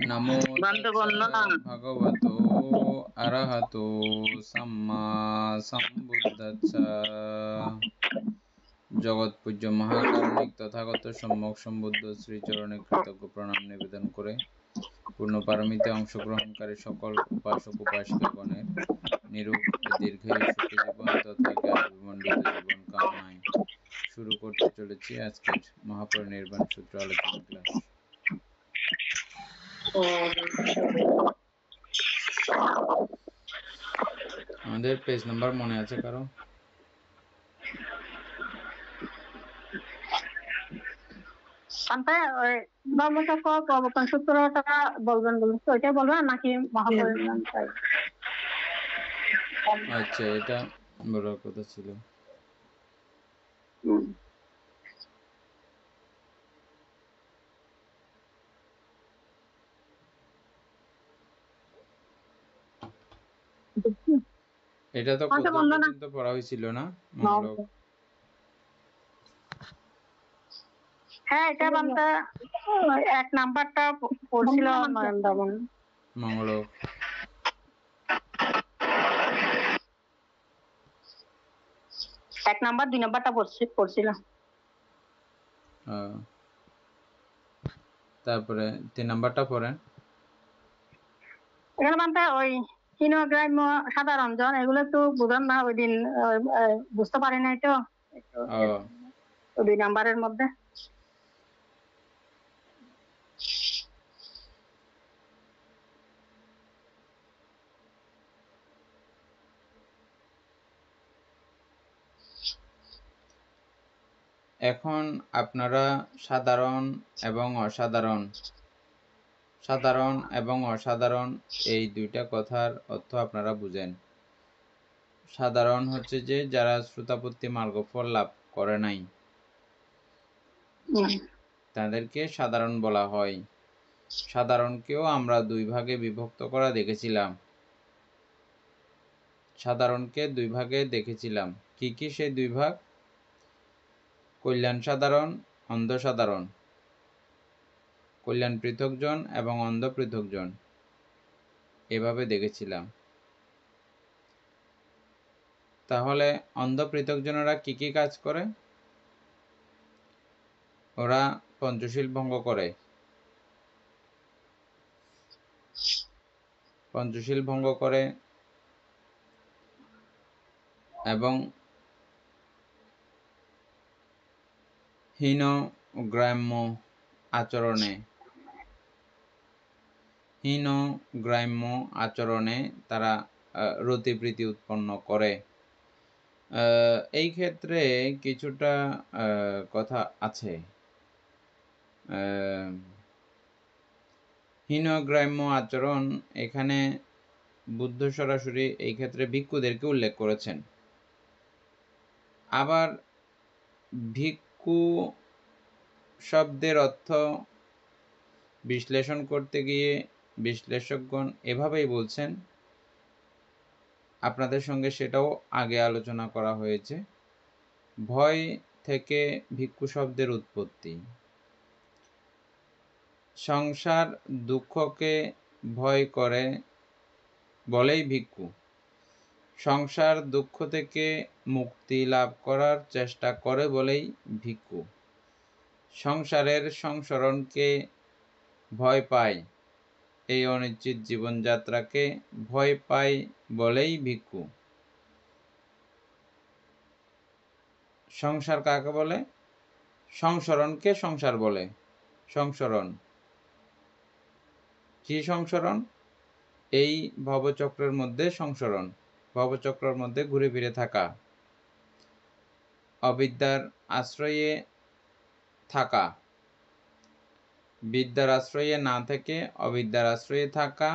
নমো তাস্সা ভগবতো অরহতো সাম্মা সম্বুদ্ধাচ্ছা। জগৎ পূজ্য মহাকারণিক তথাগত সম্যক সম্বুদ্ধ শ্রীচরণে কৃতজ্ঞ প্রণাম নিবেদন করে পূর্ণ পারমিতে অংশগ্রহণকারী সকল উপাসক উপাসিকাগণের নিরোগ দীর্ঘায়ু সুখী জীবন তথা জ্ঞান বিমণ্ডিত জীবন কামনায় শুরু করতে চলেছি আজকের মহাপরিনির্বাণ সূত্র আলোচনা ক্লাস। আমাদের পেজ নাম্বার মনে আছে কারো? প্রবর্তন সূত্রটা বলবেন বলছে, ওইটাই বলবেন নাকি মহাপরিনির্বাণ? আচ্ছা, এটা বলার কথা ছিল। এটা তো কত পর্যন্ত পড়া হয়েছিল না মঙ্গলক? হ্যাঁ, এটা বাংলা এক নাম্বারটা পড়ছিল মঙ্গলক। এক নাম্বার 2 নাম্বারটা পড়ছিলাম। তারপরে 3 নাম্বারটা পড়েন। এখানে বাংলা ওই হীনগ্রাম্য সাধারণ জন এগুলো একটু বুঝান না, ওই দিন বুঝতে পারি নাই তো 2 নাম্বারের মধ্যে। এখন আপনারা সাধারণ এবং অসাধারণ, সাধারণ এবং অসাধারণ এই দুইটা কথার অর্থ আপনারা বুঝেন। সাধারণ হচ্ছে যে যারা শ্রুতাপত্তি মার্গফল লাভ করে নাই তাদেরকে সাধারণ বলা হয়। সাধারণকেও আমরা 2 ভাগে বিভক্ত করা দেখেছিলাম। সাধারণকে 2 ভাগে দেখেছিলাম। কি কি সেই 2 ভাগ? কল্যাণ সাধারণ, অন্ধ সাধারণ। কল্যাণ পৃথকজন এবং অন্ধ পৃথকজন এভাবে দেখেছিলাম। তাহলে অন্ধ পৃথকজনেরা কি কি কাজ করে? ওরা পঞ্চশীল ভঙ্গ করে। পঞ্চশীল ভঙ্গ করে এবং হীনগ্রাম্য আচরণে তারা রতিপ্রীতি উৎপন্ন করে। এই ক্ষেত্রে কিছুটা কথা আছে। হীনগ্রাম্য আচরণ এখানে বুদ্ধ সরাসরি এই ক্ষেত্রে ভিক্ষুদেরকে উল্লেখ করেছেন। আবার ভিক্ষু শব্দের অর্থ বিশ্লেষণ করতে গিয়ে বিশ্লেষকগণ এভাবেই বলছেন, আপনাদের সঙ্গে সেটাও আগে আলোচনা করা হয়েছে। ভয় থেকে ভিক্ষু শব্দের উৎপত্তি। সংসার দুঃখকে ভয় করে বলেই ভিক্ষু। সংসার দুঃখ থেকে মুক্তি লাভ করার চেষ্টা করে বলেই ভিক্ষু। সংসারের সংসরণকে ভয় পায়, এই অনিশ্চিত জীবনযাত্রাকে ভয় পায় বলেই ভিক্ষু। সংসার কাকে বলে? সংসরণকে সংসার বলে। সংসরণ কি? সংসরণ এই ভবচক্রের মধ্যে সংসরণ, ভবচক্রের মধ্যে ঘুরে ফিরে থাকা, অবিদ্যার আশ্রয়ে থাকা, বিদ্যার আশ্রয়ে না থেকে অবিদ্যার আশ্রয়ে থাকা।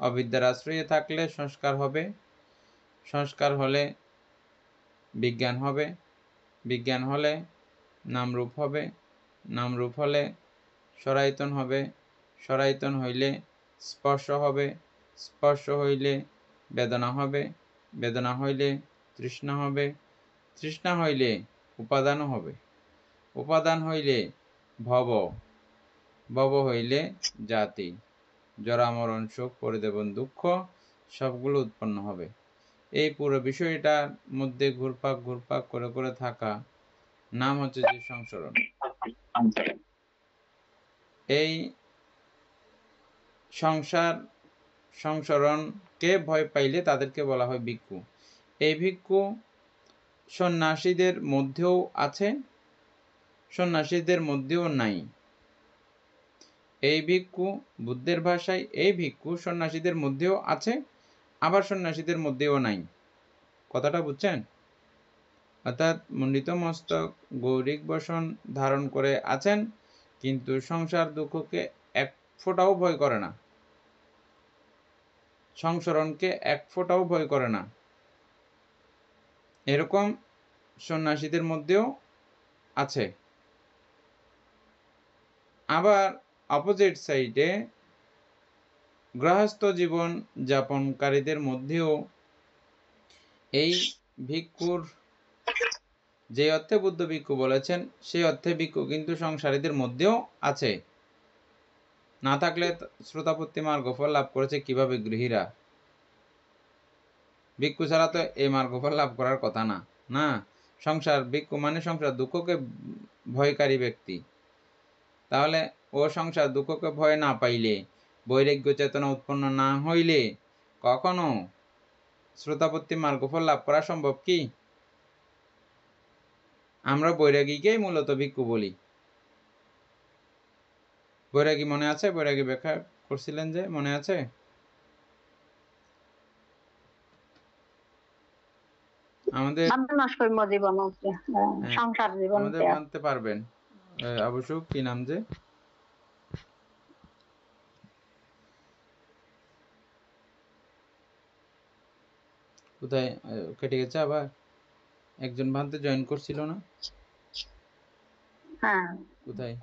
অবিদ্যার আশ্রয়ে থাকলে সংস্কার হবে, সংস্কার হলে বিজ্ঞান হবে, বিজ্ঞান হলে নামরূপ হবে, নামরূপ হলে সরায়তন হবে, সরায়তন হইলে স্পর্শ হবে, স্পর্শ হইলে বেদনা হবে, বেদনা হইলে তৃষ্ণা হবে, তৃষ্ণা হইলে উপাদান হবে, উপাদান হইলে ভব, ভব হইলে জাতি, জরা মরণ শোক পরিদেবন দুঃখ সবগুলো উৎপন্ন হবে। এই পুরো বিষয়টার মধ্যে ঘুরপাক করে করে থাকা নাম হচ্ছে যে সংসরণ। এই সংসরণকে ভয় পাইলে তাদেরকে বলা হয় ভিক্ষু। এই ভিক্ষু সন্ন্যাসীদের মধ্যেও আছে, সন্ন্যাসীদের মধ্যেও নাই। এই ভিক্ষু বুদ্ধের ভাষায় এই ভিক্ষু সন্ন্যাসীদের মধ্যেও আছে, আবার সন্ন্যাসীদের মধ্যেও নাই। কথাটা বুঝছেন? অর্থাৎ মুন্ডিত মস্তক গৌরিক বসন ধারণ করে আছেন, কিন্তু সংসার দুঃখকে এক ফোঁটাও ভয় করে না, সংসরণকে এক ফোঁটাও ভয় করে না। এরকম সন্ন্যাসীদের মধ্যেও আছে। আবার অপোজিট সাইডে গৃহস্থ জীবন যাপনকারীদের মধ্যেও এই ভিক্ষুর যে অর্থে বুদ্ধ ভিক্ষু বলেছেন সেই অর্থে ভিক্ষু কিন্তু সংসারীদের মধ্যেও আছে। না থাকলে শ্রোতাপত্তি মার্গফল লাভ করেছে কিভাবে গৃহীরা? ভিক্ষু ছাড়া তো এই মার্গফল লাভ করার কথা না। না, সংসার ভিক্ষু মানে সংসার দুঃখকে ভয়কারী ব্যক্তি। তাহলে ও সংসার দুঃখকে ভয় না পাইলে, বৈরাগ্য চেতনা উৎপন্ন না হইলে কখনো শ্রোতাপত্তি মার্গফল লাভ করা সম্ভব কি? আমরা বৈরাগীকেই মূলত ভিক্ষু বলি। বৈরাগী মনে আছে? বৈরাগী ব্যাখ্যা করছিলেন যে, মনে আছে? আমাদের সংসার জীবন আমাদের মানতে পারবেন অবশ্য। কি নাম যে, কোথায় কেটে গেছে? আবার একজন ভান্তে জয়েন করছিল না? হ্যাঁ, কোথায়?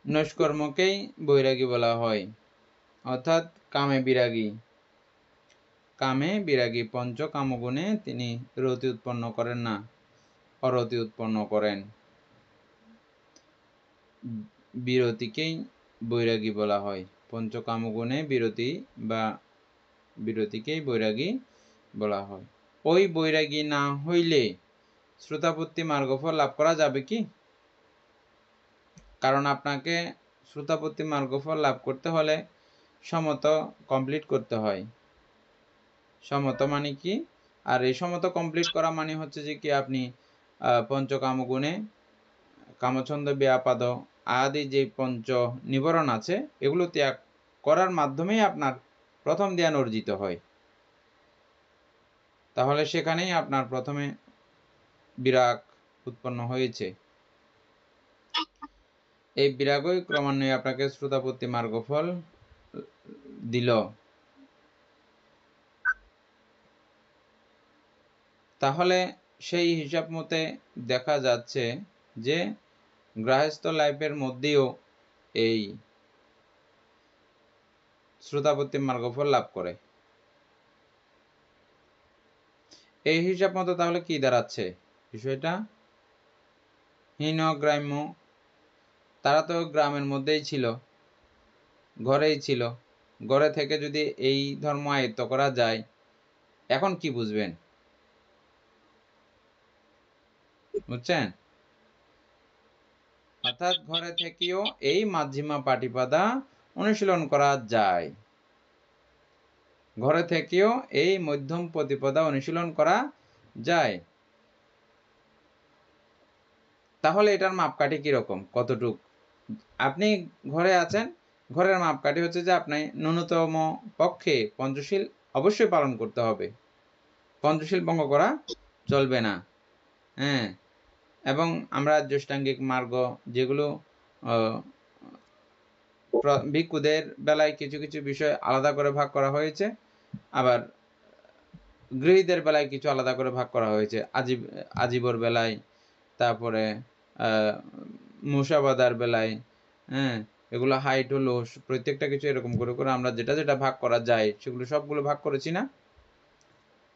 নৈষ্কর্মকেই বৈরাগী বলা হয়, অর্থাৎ কামে বিরাগী। কামে বিরাগী পঞ্চ কামগুণে তিনি রতি উৎপন্ন করেন না, অরতি উৎপন্ন করেন। বিরতিকেই বৈরাগী বলা হয়। পঞ্চকামগুণে বিরতি বা বিরতিকেই বৈরাগী বলা হয়। ওই বৈরাগী না হইলে শ্রোতাপত্তি মার্গফল লাভ করা যাবে কি? কারণ আপনাকে শ্রোতাপত্তি মার্গফল লাভ করতে হলে সমত কমপ্লিট করতে হয়। সমত মানে কি? আর এই সমত কমপ্লিট করা মানে হচ্ছে যে কি, আপনি পঞ্চকামগুণে কামছন্দ ব্যাপাদ আদি যে পঞ্চ নিবরণ আছে এগুলো ত্যাগ করার মাধ্যমেই আপনার প্রথম জ্ঞান অর্জিত হয়। তাহলে সেখানেই আপনার প্রথমে বিরাগ উৎপন্ন হয়েছে। এই বিরাগই ক্রমান্বয়ে আপনাকে শ্রোতাপত্তি মার্গফল দিল। তাহলে সেই হিসাব মতে দেখা যাচ্ছে যে গৃহস্থ লাইফের মধ্যেও এই শ্রোতাপত্তি মার্গফল লাভ করে। এই হিসাব মতো তাহলে কি দাঁড়াচ্ছে বিষয়টা? হীন গ্রাম্য, তারা তো গ্রামের মধ্যেই ছিল, ঘরেই ছিল। ঘরে থেকে যদি এই ধর্ম আয়ত্ত করা যায়, এখন কি বুঝবেন? বুঝছেন? অর্থাৎ ঘরে থেকেও এই মাঝিমা পাটিপাদা অনুশীলন করা যায়। ঘরে থেকেও এই মধ্যম প্রতিপদা অনুশীলন করা যায়। তাহলে এটার মাপকাঠি কিরকম, কতটুক? আপনি ঘরে আছেন, ঘরের মাপকাঠি হচ্ছে যে আপনি ন্যূনতম পক্ষে পঞ্চশীল অবশ্যই পালন করতে হবে, পঞ্চশীল ভঙ্গ করা চলবে না। হ্যাঁ, এবং আমরা জ্যেষ্ঠাঙ্গিক মার্গ যেগুলো ভিক্ষুদের বেলায় কিছু কিছু বিষয় আলাদা করে ভাগ করা হয়েছে, আবার গৃহীদের বেলায় কিছু আলাদা করে ভাগ করা হয়েছে। আজীবর বেলায়, তারপরে মুসাবাদার বেলায়, হ্যাঁ, এগুলো হাইট হলো, প্রত্যেকটা কিছু এরকম করে করে আমরা যেটা যেটা ভাগ করা যায় সেগুলো সবগুলো ভাগ করেছি না?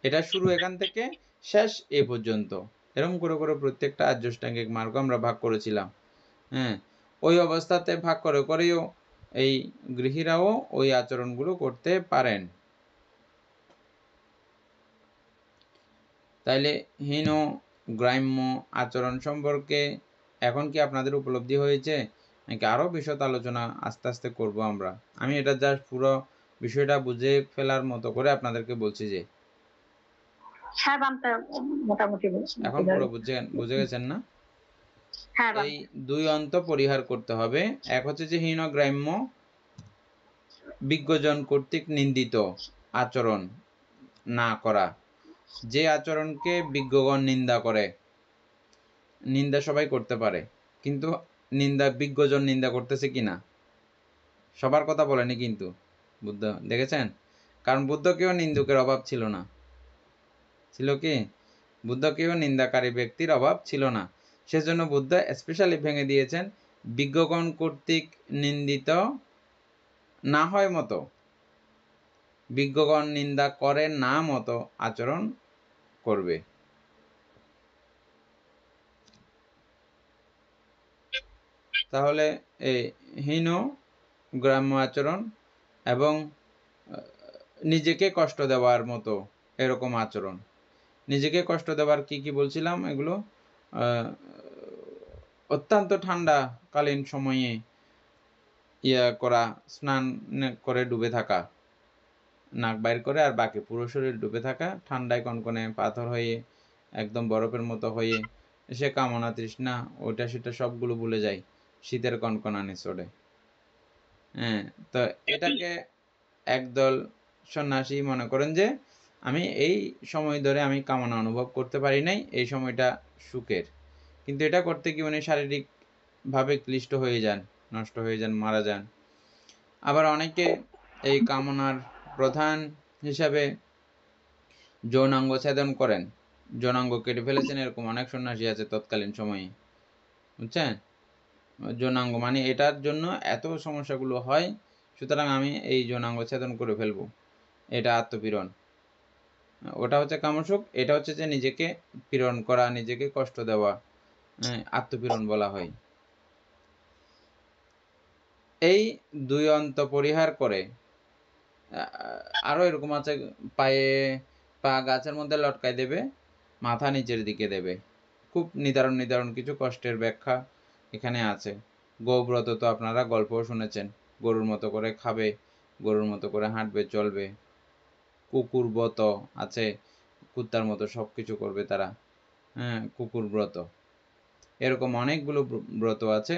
এটা শুরু এখান থেকে শেষ এ পর্যন্ত। এরকম করে করে প্রত্যেকটা আর্যষ্টাঙ্গিক মার্গ আমরা ভাগ করেছিলাম। হ্যাঁ, ওই অবস্থাতে ভাগ করে করেও এই গৃহীরাও ওই আচরণগুলো করতে পারেন। তাইলে হীন গ্রাম্য আচরণ সম্পর্কে এখন কি আপনাদের উপলব্ধি হয়েছে, নাকি আরও বিশদ আলোচনা আস্তে আস্তে করব আমরা? আমি এটা জাস্ট পুরো বিষয়টা বুঝে ফেলার মতো করে আপনাদেরকে বলছি যে মোটামুটি এখন পুরো বুঝে গেছেন না? এই দুই অন্ত পরিহার করতে হবে। এক হচ্ছে যে হীন গ্রাম্য বিজ্ঞজন কর্তৃক নিন্দিত আচরণ না করা, যে আচরণকে বিজ্ঞগণ নিন্দা করে। নিন্দা সবাই করতে পারে, কিন্তু নিন্দা বিজ্ঞজন নিন্দা করতেছে কিনা সবার কথা বলেনি কিন্তু বুদ্ধ, দেখেছেন? কারণ বুদ্ধকেও নিন্দুকের অভাব ছিল না, ছিল কি? বুদ্ধকেও নিন্দাকারী ব্যক্তির অভাব ছিল না। সেজন্য বুদ্ধ স্পেশালি ভেঙে দিয়েছেন বিজ্ঞগণ কর্তৃক নিন্দিত না হয় মতো, বিজ্ঞগণ নিন্দা করে না মতো আচরণ করবে। তাহলে এই হীন গ্রাম্য আচরণ এবং নিজেকে কষ্ট দেওয়ার মতো এরকম আচরণ, নিজেকে কষ্ট দেওয়ার কি বলছিলাম এগুলো? অত্যন্ত ঠান্ডাকালীন সময়ে করা, স্নান করে ডুবে থাকা, নাক বাইর করে আর বাকি পুরো শরীর ডুবে থাকা, ঠান্ডায় কনকনে পাথর হয়ে একদম বরফের মতো হয়ে সে কামনা তৃষ্ণা ওইটা সেটা সবগুলো ভুলে যায় শীতের কনকনানি চড়ে। হ্যাঁ, তো এটাকে একদল সন্ন্যাসী মনে করেন যে আমি এই সময় ধরে আমি কামনা অনুভব করতে পারি নাই, এই সময়টা সুখের। কিন্তু এটা করতে কি উনি শারীরিকভাবে ক্লিষ্ট হয়ে যান, নষ্ট হয়ে যান, মারা যান। আবার অনেকে এই কামনার প্রধান হিসাবে যৌনাঙ্গ ছেদন করেন, যৌনাঙ্গ কেটে ফেলেছেন, এরকম অনেক সন্ন্যাসী আছে তৎকালীন সময়ে, বুঝছেন? যৌনাঙ্গ মানে এটার জন্য এত সমস্যাগুলো হয়, সুতরাং আমি এই যৌনাঙ্গ ছেদন করে ফেলবো, এটা আত্মপীড়ন। ওটা হচ্ছে কামসুখ, এটা হচ্ছে যে নিজেকে পীড়ন করা, নিজেকে কষ্ট দেওয়া, আত্মপীড়ন বলা হয়। এই দুই অন্ত পরিহার করে আরও এরকম আছে, পায়ে পা গাছের মধ্যে লটকায় দেবে, মাথা নিচের দিকে দেবে। খুব নিদারুণ কিছু কষ্টের ব্যাখ্যা এখানে আছে। গৌব্রত তো আপনারা গল্পও শুনেছেন, গরুর মতো করে খাবে, গরুর মতো করে হাঁটবে চলবে। কুকুর ব্রত আছে, কুত্তার মতো সব কিছু করবে তারা, হ্যাঁ, কুকুর ব্রত। এরকম অনেকগুলো ব্রত আছে,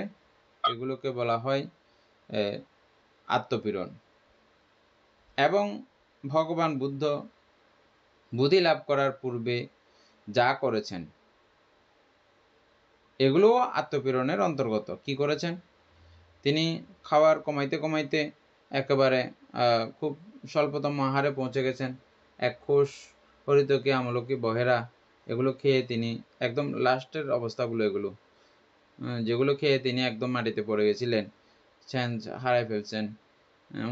এগুলোকে বলা হয় আত্মপীড়ন। এবং ভগবান বুদ্ধ বুদ্ধি লাভ করার পূর্বে যা করেছেন এগুলোও আত্মপীড়নের অন্তর্গত। কি করেছেন? তিনি খাবার কমাইতে একেবারে খুব স্বল্পতম আহারে পৌঁছে গেছেন। এক খোস হরিতকি, আমলকি, বহেরা এগুলো খেয়ে তিনি একদম লাস্টের অবস্থাগুলো, এগুলো যেগুলো খেয়ে তিনি একদম মাটিতে পড়ে গেছিলেন, সেন্স হারাই ফেলছেন।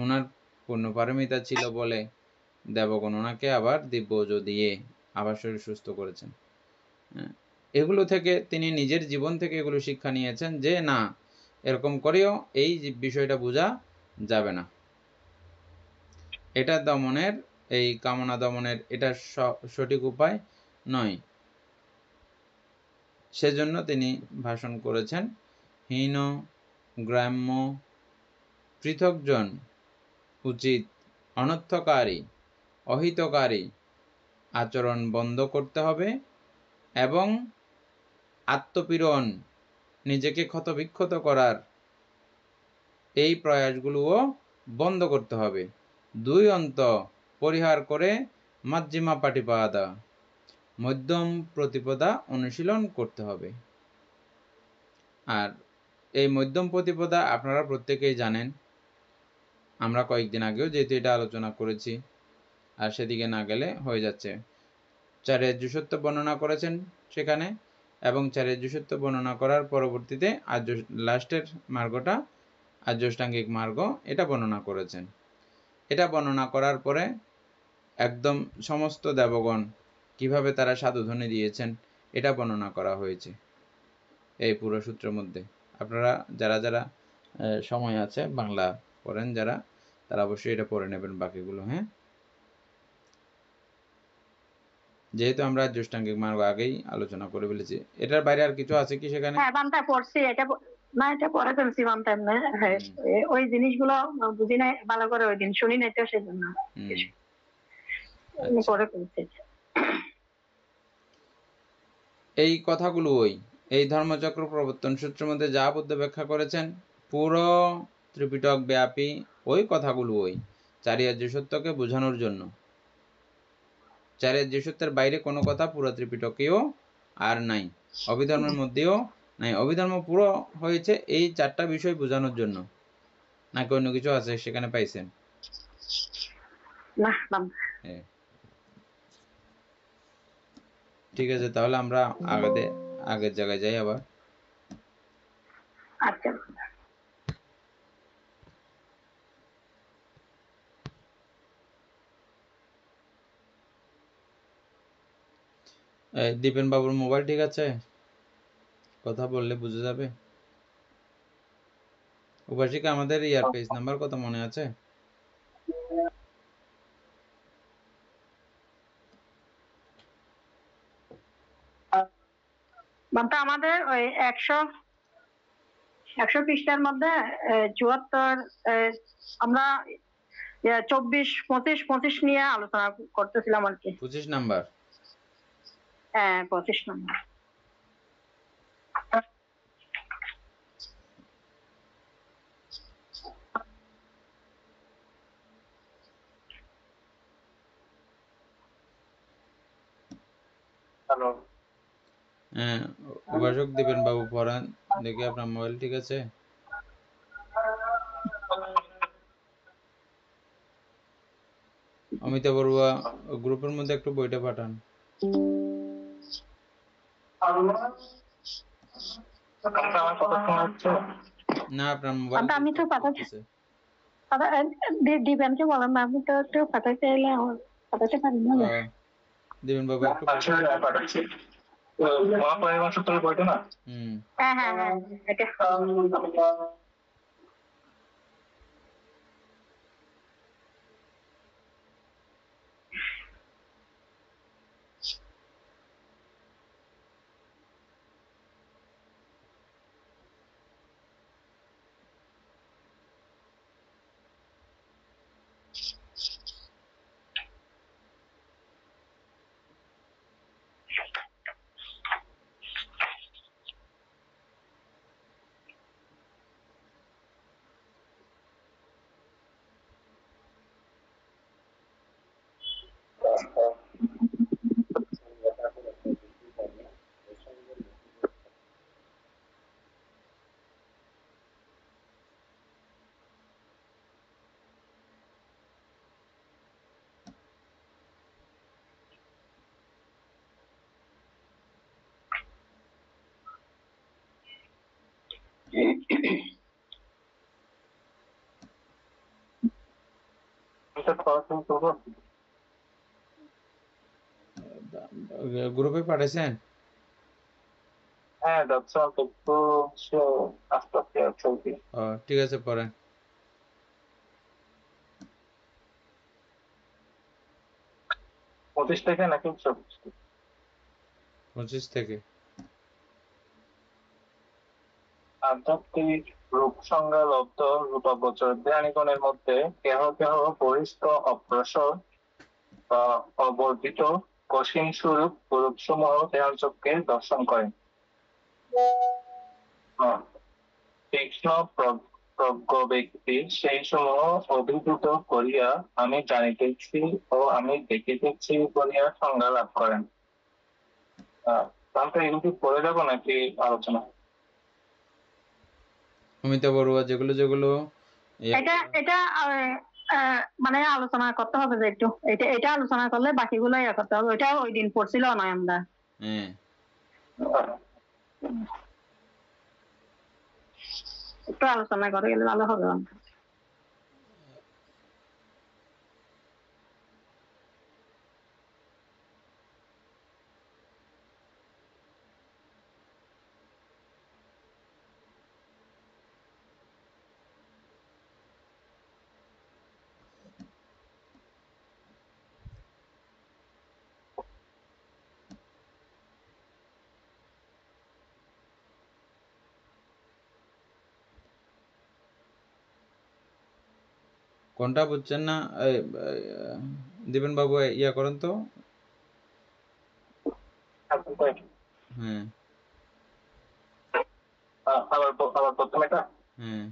ওনার পূর্ণপারমিতা ছিল বলে দেবগণ ওনাকে আবার দিব্যজ দিয়ে আবার শরীর সুস্থ করেছেন। এগুলো থেকে তিনি নিজের জীবন থেকে এগুলো শিক্ষা নিয়েছেন যে না, এরকম করেও এই বিষয়টা বোঝা যাবে না, এটা দমনের, এই কামনা দমনের এটা সঠিক উপায় নয়। সেজন্য তিনি ভাষণ করেছেন হীন গ্রাম্য পৃথকজন উচিত অনর্থকারী অহিতকারী আচরণ বন্ধ করতে হবে এবং আত্মপীড়ন, নিজেকে ক্ষতবিক্ষত করার এই প্রয়াসগুলোও বন্ধ করতে হবে। দুই অন্ত পরিহার করে মজ্জিমা পাটিপাদা, মধ্যম প্রতিপদা অনুশীলন করতে হবে। আর এই মধ্যম প্রতিপদা আপনারা প্রত্যেকেই জানেন, আমরা কয়েকদিন আগেও যেহেতু এটা আলোচনা করেছি, আর সেদিকে না গেলে হয়ে যাচ্ছে। চার্যায্যসত্য বর্ণনা করেছেন সেখানে, এবং চার্যায্যসত্য বর্ণনা করার পরবর্তীতে লাস্টের মার্গটা আর্যাষ্টাঙ্গিক মার্গ, এটা বর্ণনা করেছেন। এটা বর্ণনা করার পরে একদম সমস্ত দেবগণ কিভাবে তারা সাধুধ্বনি দিয়েছেন, এটা বর্ণনা করা হয়েছে এই পুরো সূত্রের মধ্যে। আপনারা যারা যারা সময় আছে বাংলা পড়েন যারা, তারা অবশ্যই এটা পড়ে নেবেন বাকিগুলো। হ্যাঁ, যেহেতু আমরা জ্যেষ্ঠাঙ্গিক মার্গ আগেই আলোচনা করে ফেলেছি, এটার বাইরে আর কিছু আছে কি সেখানে? হ্যাঁ, বান্তায় পড়ছি, এটা না, এটা পড়ে ফেলছি বান্তায়। হ্যাঁ, ওই জিনিসগুলো বুঝি নাই ভালো করে, ওই দিন শুনি নাই তো সেজন্য পড়ে ফেলছি। এই কথাগুলো এই ধর্মচক্র প্রবর্তন সূত্রের মধ্যে যা বুদ্ধ ব্যাখ্যা করেছেন পুরো ত্রিপিটক ব্যাপী ওই কথাগুলো চারিয়ার্য সত্যকে বোঝানোর জন্য। চারিয়ার্য সত্যের বাইরে কোনো কথা পুরো ত্রিপিটকেও আর নাই, অভিধর্মের মধ্যেও নাই। অভিধর্ম পুরো হয়েছে এই 4টা বিষয় বোঝানোর জন্য, নাকি অন্য কিছু আছে সেখানে পাইছেন? না, ঠিক আছে, তাহলে আমরা আগের জায়গায় যাই আবার। আচ্ছা, দীপেন বাবুর মোবাইল ঠিক আছে? কথা বললে বুঝে যাবে। উপাসিকা, আমাদের পেজ নাম্বার কত মনে আছে? আমাদের ওই 100 পৃষ্ঠার মধ্যে 74, আমরা 24, 25 নিয়ে আলোচনা করতেছিলাম আর কি। 25 নাম্বার? হ্যাঁ, 25 নম্বর। হ্যালো, হ্যাঁ, উপাসক দীপেন বাবু পড়ান দেখি, আপনার মোবাইল ঠিক আছে? অমিতা বড়ুয়া গ্রুপের মধ্যে একটু বইটা পাঠান। না, আপনার মোবাইল আমি তো পাঠাচ্ছি। দিবেনকে বলেন না, আমি তো একটু পাঠাতে এলে পাঠাতে পারি না। দিবেন বাবু একটু পাঠাচ্ছি। মহাপরিমাণ সূত্রের বইটা না? হ্যাঁ হ্যাঁ হ্যাঁ, এটা গ্রুপে পাঠাইছেন? হ্যাঁ, যাচ্ছে একটু আস্তে আস্তে চলছে। ঠিক আছে, পড়েন। 25 থেকে নাকি 25 থেকে। আধ্যাত্মিক রূপ সংজ্ঞা লব্ধ রূপাবচর ধ্যানীগণের মধ্যে কেহ কেহ বহিষ্ঠ অগ্রসর বা অবর্ধিত কঠিন স্বরূপ রূপসমূহ দেহচক্রে দর্শন করেন। তীক্ষ্ণ প্রজ্ঞ ব্যক্তি সেই সমূহ অভিভূত করিয়া আমি জানিতেছি ও আমি দেখিতেছি বলিয়া সংজ্ঞা লাভ করেন। তাহলে এগুলো পড়ে যাবো নাকি আলোচনা? অমিতা বড়ুয়া যেগুলো যেগুলো এটা মানে আলোচনা করতে হবে যে একটু, এটা আলোচনা করলে বাকিগুলো করতে হবে। ওইটা ওই দিন পড়ছিল নয় আমরা। একটু আলোচনা করে গেলে ভালো হবে। কোনটা বুঝছেন না দিবেন বাবু, ইয়া করেন তো। হ্যাঁ আবার প্রথমে এটা হ্যাঁ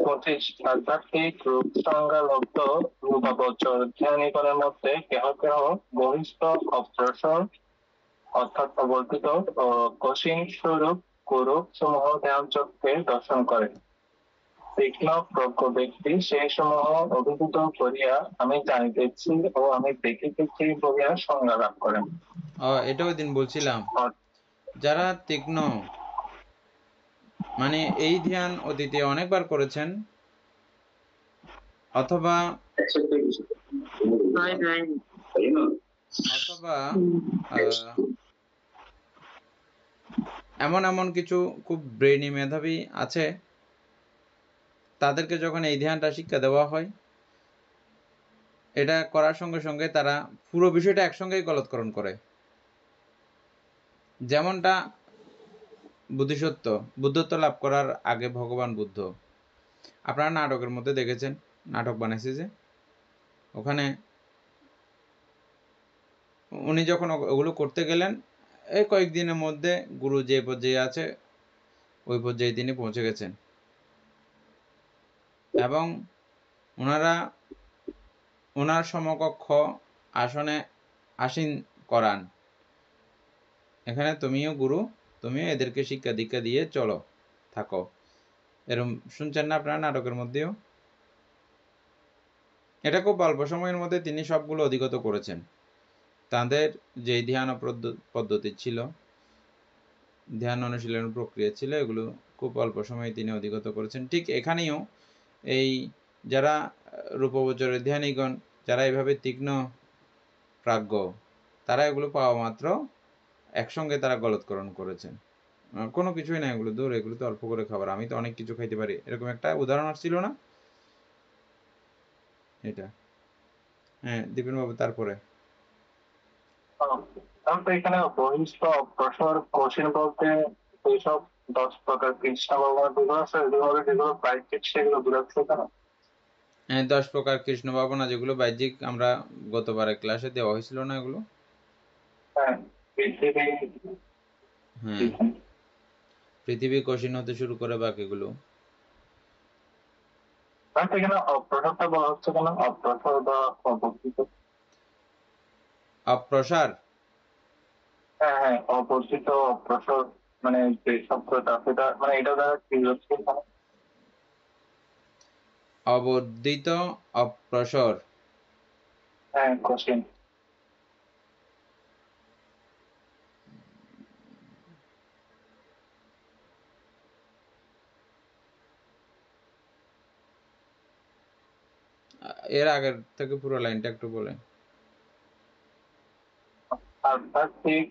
25 আধ্যাত্মিক রূপ সংজ্ঞালব্ধ রূপাবচর ধ্যানীগণের মধ্যে কেহ কেহ বহিষ্ঠ অপ্রসর অর্থাৎ অবর্তিত ও কসিন স্বরূপ কুরূপ সমূহ ধ্যান চক্রে দর্শন করে। তীক্ষ্ণ প্রজ্ঞ ব্যক্তি সেই সমূহ অভিভূত করিয়া আমি জানিতেছি ও আমি দেখিতেছি বলিয়া সংজ্ঞা লাভ করেন। এটা ওই দিন বলছিলাম, যারা তীক্ষ্ণ মানে এই ধ্যান অতীতে অনেকবার করেছেন, অথবা এমন এমন কিছু খুব ব্রেনি মেধাবী আছে, তাদেরকে যখন এই ধ্যানটা শিক্ষা দেওয়া হয়, এটা করার সঙ্গে সঙ্গে তারা পুরো বিষয়টা একসঙ্গেই গলৎকরণ করে। যেমনটা বুদ্ধত্ব লাভ করার আগে ভগবান বুদ্ধ, আপনারা নাটকের মধ্যে দেখেছেন, নাটক বানাইছে যে, ওখানে উনি যখন ওগুলো করতে গেলেন, এই কয়েকদিনের মধ্যে গুরু যে পর্যায়ে আছে ওই পর্যায়ে তিনি পৌঁছে গেছেন, এবং ওনার সমকক্ষ আসনে আসীন করান। এখানে তুমিও গুরু, তুমিও এদেরকে শিক্ষা দীক্ষা দিয়ে চলো, থাকো, এরকম শুনছেন না আপনারা নাটকের মধ্যেও। এটা খুব অল্প সময়ের মধ্যে তিনি সবগুলো অধিগত করেছেন। তাদের যে ধ্যান পদ্ধতি ছিল, ধ্যান অনুশীলনের প্রক্রিয়া ছিল, এগুলো খুব অল্প সময়ে তিনি অধিগত করেছেন। ঠিক এখানেও এই যারা রূপবচরের ধ্যানীগণ, যারা এভাবে তীক্ষ্ণ প্রাজ্ঞ, তারা এগুলো পাওয়া মাত্র একসঙ্গে তারা গলৎকরণ করেছেন। কোনো কিছুই না, এগুলো দূর, এগুলো তো অল্প করে খাবার, আমি তো অনেক কিছু খাইতে পারি, এরকম একটা উদাহরণ আসছিল না এটা। হ্যাঁ দীপেন বাবু, তারপরে এখানে বহিষ্ঠ অপ্রসর কঠিন বলতে এইসব 10 প্রকার কৃষ্ণ ভগবান যেগুলো আছে, যেগুলো প্রাকৃতিক, সেগুলো বুঝাচ্ছে কেন? 10 প্রকার কৃষ্ণ ভাবনা, যেগুলো বাহ্যিক, আমরা গতবারে ক্লাসে দেওয়া হয়েছিল না এগুলো। হ্যাঁ, পৃথিবী কঠিন হতে শুরু করে বাকিগুলো। এখানে অপ্রসরটা বলা হচ্ছে কেন? অপ্রসর বা অবর্তিত? অপ্রসার, হ্যাঁ হ্যাঁ, অবর্তিত অপ্রসর, মানে যে শব্দটা, সেটা মানে এটা দ্বারা কি হচ্ছে? অবর্ধিত, অপ্রসর। হ্যাঁ, কঠিন। এর আগের থেকে পুরো লাইনটা একটু বলেন। আধ্যাত্মিক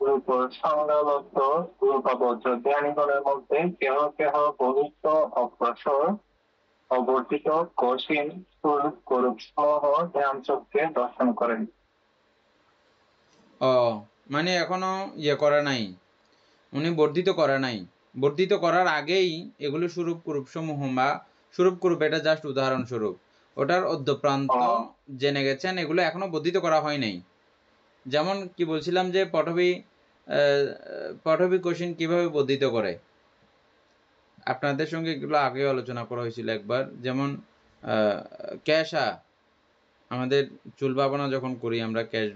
রূপ সংজ্ঞালব্ধ রূপাবদ্ধ জ্ঞানীগণের মধ্যে কেহ কেহ বহিষ্ঠ অপ্রসর অবর্তিত কঠিন স্বরূপ করুপ সমূহ ধ্যান চক্রে দর্শন করেন। মানে এখনো ইয়ে করে নাই, উনি বর্ধিত করে নাই। বর্ধিত করার আগেই এগুলো স্বরূপ কুরূপ সমূহ, বা স্বরূপ কুরূপ এটা জাস্ট উদাহরণস্বরূপ, ওটার অদ্যপ্রান্ত জেনে গেছেন, এগুলো এখনো বর্ধিত করা হয় নাই। যেমন কি বলছিলাম যে পঠবী কোশ্চিন কিভাবে বর্ধিত করে, আপনাদের সঙ্গে এগুলো আগে আলোচনা করা হয়েছিল একবার। যেমন ক্যাশা, আমাদের চুল ভাবনা যখন করি আমরা ক্যাশ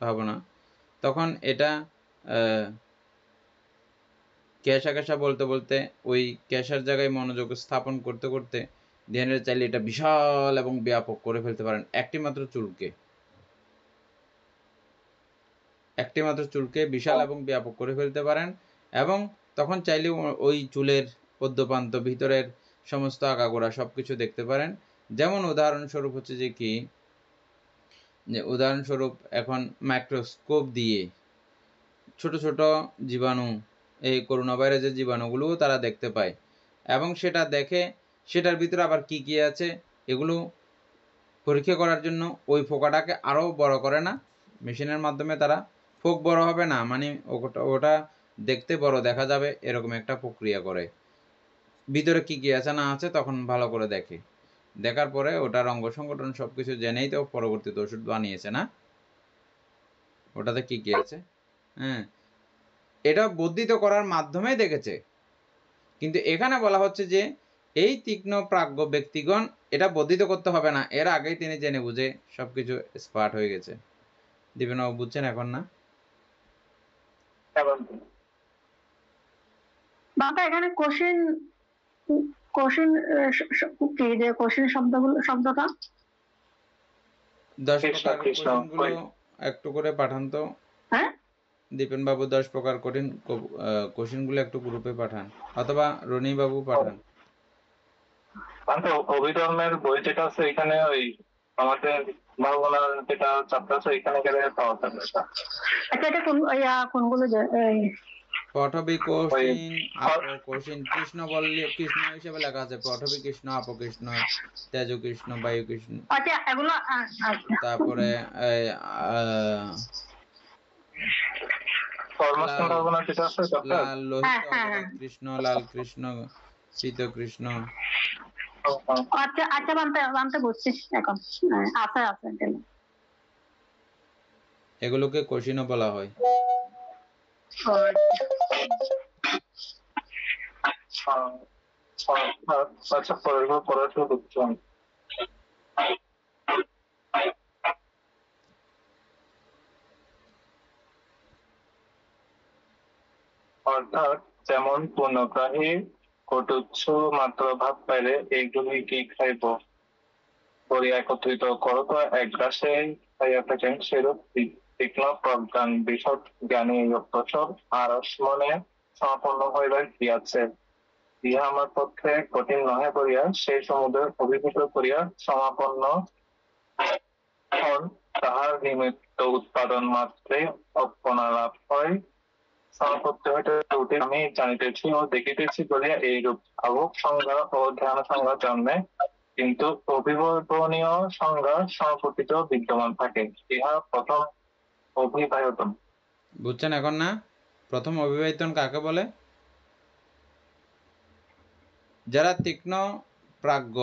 ভাবনা, তখন এটা ক্যাশা বলতে বলতে ওই ক্যাশার জায়গায় মনোযোগ স্থাপন করতে করতে ধ্যানের চাইলে এটা বিশাল এবং ব্যাপক করে ফেলতে পারেন একটি মাত্র চুলকে বিশাল এবং ব্যাপক করে ফেলতে পারেন, এবং তখন চাইলে ওই চুলের পদ্যপ্রান্ত ভিতরের সমস্ত আগাগোড়া সব কিছু দেখতে পারেন। যেমন উদাহরণস্বরূপ হচ্ছে যে কি, যে উদাহরণস্বরূপ এখন মাইক্রোস্কোপ দিয়ে ছোট ছোট জীবাণু, এই করোনা ভাইরাসের জীবাণুগুলোও তারা দেখতে পায়, এবং সেটা দেখে সেটার ভিতরে আবার কি কি আছে এগুলো পরীক্ষা করার জন্য ওই ফোকাটাকে আরও বড় করে না মেশিনের মাধ্যমে, তারা ফোক বড় হবে না, মানে ওটা দেখতে বড় দেখা যাবে, এরকম একটা প্রক্রিয়া করে। ভিতরে কি কি আছে না আছে তখন ভালো করে দেখে, দেখার পরে ওটার অঙ্গ সংগঠন সবকিছু জেনেই তো পরবর্তীতে ওষুধ বানিয়েছে না, ওটাতে কি কি আছে। হ্যাঁ, এটা বর্ধিত করার মাধ্যমে দেখেছে, কিন্তু এখানে বলা হচ্ছে যে এই তীক্ষ্ণ প্রাজ্ঞ ব্যক্তিগণ এটা বর্ধিত করতে হবে না, এর আগেই তিনি জেনে বুঝে সবকিছু স্পার্ট হয়ে গেছে। দীপেনবাবু বুঝছেন এখন না? বাবা এখানে কোশ্চিন কোশ্চিন কি যে কোশ্চিন শব্দটা 10 প্রকার কোশ্চিনগুলো একটু করে পাঠান তো। হ্যাঁ দীপেন বাবু 10 প্রকার কঠিন কোশ্চিনগুলো একটু গ্রুপে পাঠান, অথবা রনি বাবু পাঠান। অভিধর্মের বই যেটা আছে এখানে ওই আমাদের ভাবনার যেটা চ্যাপ্টার আছে এখানে গেলে পাওয়া যাবে। আচ্ছা এটা কোনগুলো যে পঠবী কোশ্চিন, কোশ্চিন কৃষ্ণ বললে কৃষ্ণ হিসেবে লেখা আছে, পঠবী কৃষ্ণ, আপকৃষ্ণ, তেজ কৃষ্ণ, বায়ু কৃষ্ণ, আচ্ছা এগুলো তারপরে লাল লোহিত অবতার কৃষ্ণ, লাল কৃষ্ণ, শীত কৃষ্ণ। আচ্ছা আচ্ছা বানতে বুঝছি এখন, আছে আছে এগুলোকে কোশ্চিনও বলা হয়। আচ্ছা পড়াশোনা করছি আমি। অর্থাৎ যেমন পূর্ণগ্রাহী কটুচ্ছ মাত্র ভাব পাইলে এইগুলি কি খাইব করি একত্রিত করো তো এক গ্রাসে খাইয়া থাকেন, সেরূপ তীক্ষ্ণ প্রজ্ঞান বিশদ জ্ঞানী প্রসব আরস মনে সমাপন্ন হইবার কি আছে, ইহা আমার পক্ষে কঠিন নহে করিয়া সেই সমুদ্রের অভিভূত করিয়া সমাপন্ন হন, তাহার নিমিত্ত উৎপাদন মাত্রে অর্পণা লাভ হয়। সমাপত্তি হইতে আমি জানিতেছি ও দেখিতেছি বলিয়া এইরূপ ভাবক সংজ্ঞা ও ধ্যান সংজ্ঞা জন্মে, কিন্তু অভিভাবনীয় সংজ্ঞা সমাপতিত বিদ্যমান থাকে, ইহা প্রথম অভিবাহিতন। বুঝছেন এখন না? প্রথম অভিবাহিতন কাকে বলে? যারা তীক্ষ্ণ প্রাজ্ঞ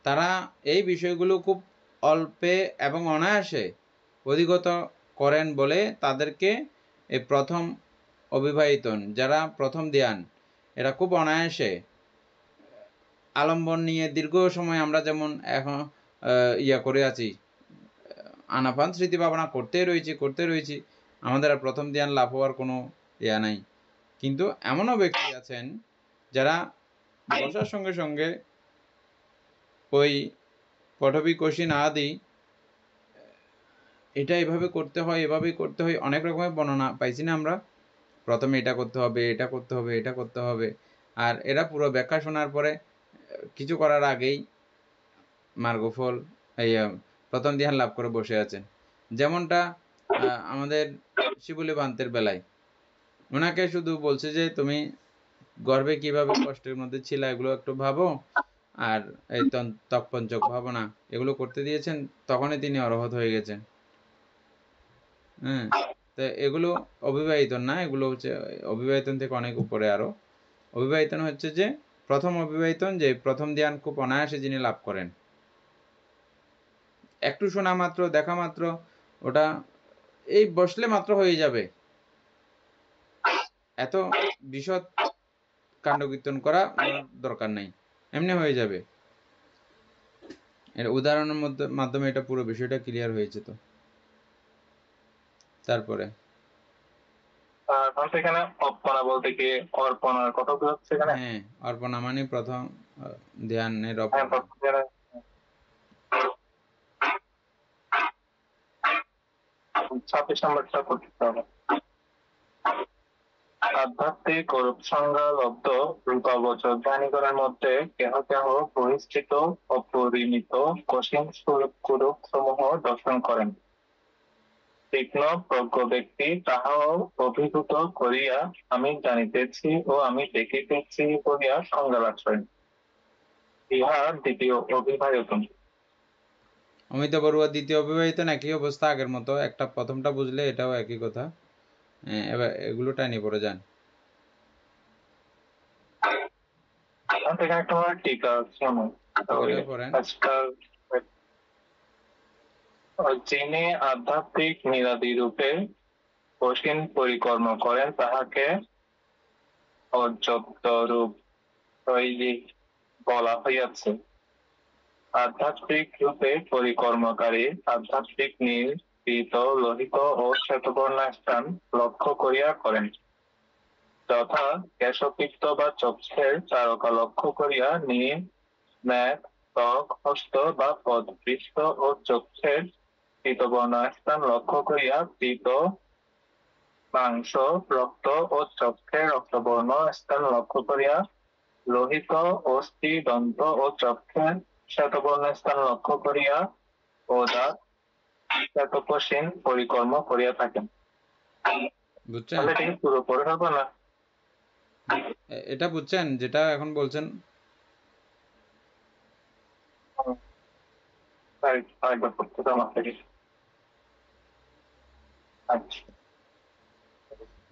তারা এই বিষয়গুলো খুব অল্পে এবং অনায়াসে অধিগত করেন বলে তাদেরকে এই প্রথম অবিবাহিতন, যারা প্রথম ধ্যান, এরা খুব অনায়াসে আলম্বন নিয়ে দীর্ঘ সময় আমরা যেমন এখন করে আছি, আনাপান স্মৃতি ভাবনা করতে রয়েছি, আমাদের আর প্রথম ধ্যান লাভ হওয়ার কোনো নাই। কিন্তু এমনও ব্যক্তি আছেন যারা বসার সঙ্গে সঙ্গে ওই পঠবী কোশ্চিন আদি এটা এভাবে করতে হয়, এভাবেই করতে হয়, অনেক রকমের বর্ণনা পাইছি না আমরা, প্রথমে এটা করতে হবে, এটা করতে হবে, এটা করতে হবে, আর এরা পুরো ব্যাখ্যা শোনার পরে কিছু করার আগেই মার্গফল এই প্রথম ধ্যান লাভ করে বসে আছেন। যেমনটা আমাদের শিবুলি বান্তের বেলায় ওনাকে শুধু বলছে যে তুমি গর্ভে কিভাবে কষ্টের মধ্যে ছিল এগুলো একটু ভাবো, আর এই তৎপঞ্চক ভাবনা এগুলো করতে দিয়েছেন, তখনই তিনি অরহত হয়ে গেছেন। হ্যাঁ, তো এগুলো অবিবাহিতন না, এগুলো হচ্ছে অবিবাহিতন থেকে অনেক উপরে। আরো অবিবাহিতন হচ্ছে যে প্রথম অবিবাহিতন, যে প্রথম ধ্যান খুব অনায়াসে যিনি লাভ করেন, একটু শোনা মাত্র, দেখা মাত্র, ওটা এই বসলে মাত্র হয়ে যাবে, এত বিশদ কাণ্ডকীর্তন করা দরকার নাই, এমনি হয়ে যাবে। এর উদাহরণের মাধ্যমে এটা পুরো বিষয়টা ক্লিয়ার হয়েছে। তো তারপরে সেখানে অর্পণা বলতে কি অর্পণার কথা হচ্ছে এখানে? হ্যাঁ, অর্পণা মানে প্রথম ধ্যানের ছাব্বিশ নম্বরটা করতে হবে। আধ্যাত্মিক ও রূপসংজ্ঞা লব্ধ রূপাবচর জ্ঞানীগণের মধ্যে কেহ কেহ বহিষ্কৃত অপরিমিত কঠিন স্বরূপ সমূহ দর্শন করেন, তীক্ষ্ণ প্রজ্ঞ ব্যক্তি তাহাও অভিভূত করিয়া আমি জানিতেছি ও আমি দেখিতেছি বলিয়া সংজ্ঞা লাভ করেন, ইহা দ্বিতীয় অভিবাহিতন। অমিত বড়ুয়া দ্বিতীয় অবিবাহিতন একই অবস্থা, আগের মতো, একটা প্রথমটা বুঝলে এটাও একই কথা। এবার এগুলো টাইনি পড়ে যান। প্রথম থেকে একটা আমার টিকা শোনো এটা পড়েন। আজকাল যিনি আধ্যাত্মিক নিরাদি রূপে কঠিন পরিকর্ম করেন তাহাকে অযত্ত রূপ বলা হইয়াছে। আধ্যাত্মিক রূপে পরিকর্মকারী আধ্যাত্মিক নীল, পীত, লোহিত ও শ্বেতবর্ণ স্থান লক্ষ্য করিয়া করেন, যথা কেশপিত্ত বা চক্ষের তারকা লক্ষ্য করিয়া নীল, নাক, ত্বক, হস্ত বা পদপৃষ্ঠ ও চক্ষের পীতবর্ণ স্থান লক্ষ্য করিয়া পীত, মাংস, রক্ত ও চক্ষের রক্তবর্ণ স্থান লক্ষ্য করিয়া লোহিত, অস্থি, দন্ত ও চক্ষের শ্বেতবর্ণ স্থান লক্ষ্য করিয়া ও দাঁত, শ্বেতকোষীন পরিকর্ম করিয়া থাকেন। বুঝছেন? তাহলে ঠিক পুরো পড়ে থাকবো না? এটা বুঝছেন যেটা এখন বলছেন? আরেকবার পড়তে দাও আমার থেকে। আচ্ছা,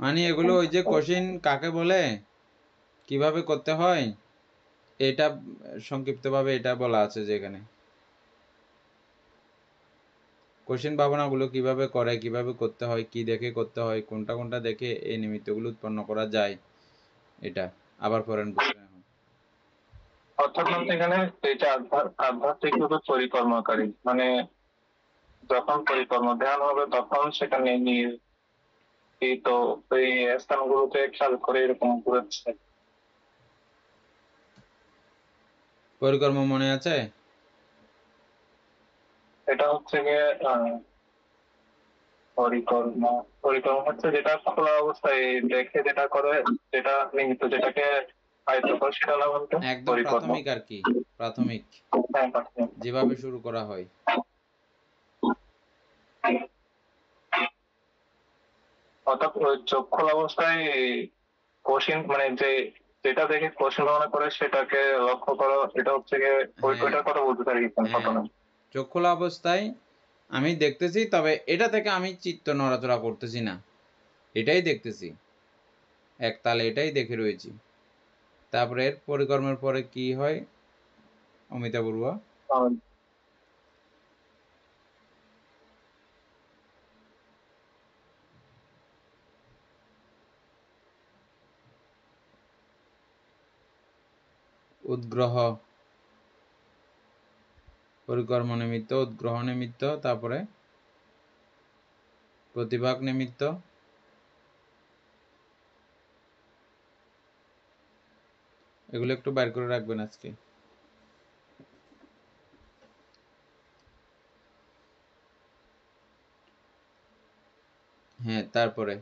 মানে এগুলো ওই যে কোশ্চিন কাকে বলে, কিভাবে করতে হয়, এটা সংক্ষিপ্তভাবে এটা বলা আছে যে এখানে কোশ্চিন ভাবনাগুলো কিভাবে করে, কিভাবে করতে হয়, কি দেখে করতে হয়, কোনটা কোনটা দেখে এই নিমিত্তগুলো উৎপন্ন করা যায়, এটা আবার পড়েন বুঝবেন এখন। অর্থাৎ বলতে এখানে এটা আধ্যাত্মিক রূপে পরিকর্মকারী, মানে যখন পরিকর্ম ধ্যান হবে তখন সেখানে নীল, তো এই স্থানগুলোতে খেয়াল করে এরকম ঘুরেছে। পরিকর্ম মনে আছে? এটা হচ্ছে গিয়ে পরিকর্ম পরিকর্ম হচ্ছে যেটা খোলা অবস্থায় দেখে যেটা করে, যেটা নিমিত্ত যেটাকে আয়ত্ত করে সেটা না বলতে একদম পরিকর্ম। প্রাথমিক আর কি, প্রাথমিক হ্যাঁ, প্রাথমিক। যেভাবে শুরু করা হয়। অর্থাৎ ওই চোখ খোলা অবস্থায় কোশ্চিন মানে যেটা দেখে কোশ্চিন ভাবনা করে সেটাকে লক্ষ্য করো, এটা হচ্ছে গিয়ে হ্যাঁ ওইটার কথা বলতে পারি হ্যাঁ, ঘটনা। চোখ খোলা অবস্থায় আমি দেখতেছি, তবে এটা থেকে আমি চিত্ত নড়াচড়া করতেছি না, এটাই দেখতেছি, এক তালে এটাই দেখে রয়েছি। তারপরে এর পরিকর্মের পরে কি হয় অমিতা বড়ুয়া? উদ্গ্রহ, পরিকর্ম নিমিত্ত, উদ্গ্রহ নিমিত্ত, তারপরে প্রতিভাগ নিমিত্ত, এগুলো একটু বাইর করে রাখবেন আজকে। হ্যাঁ, তারপরে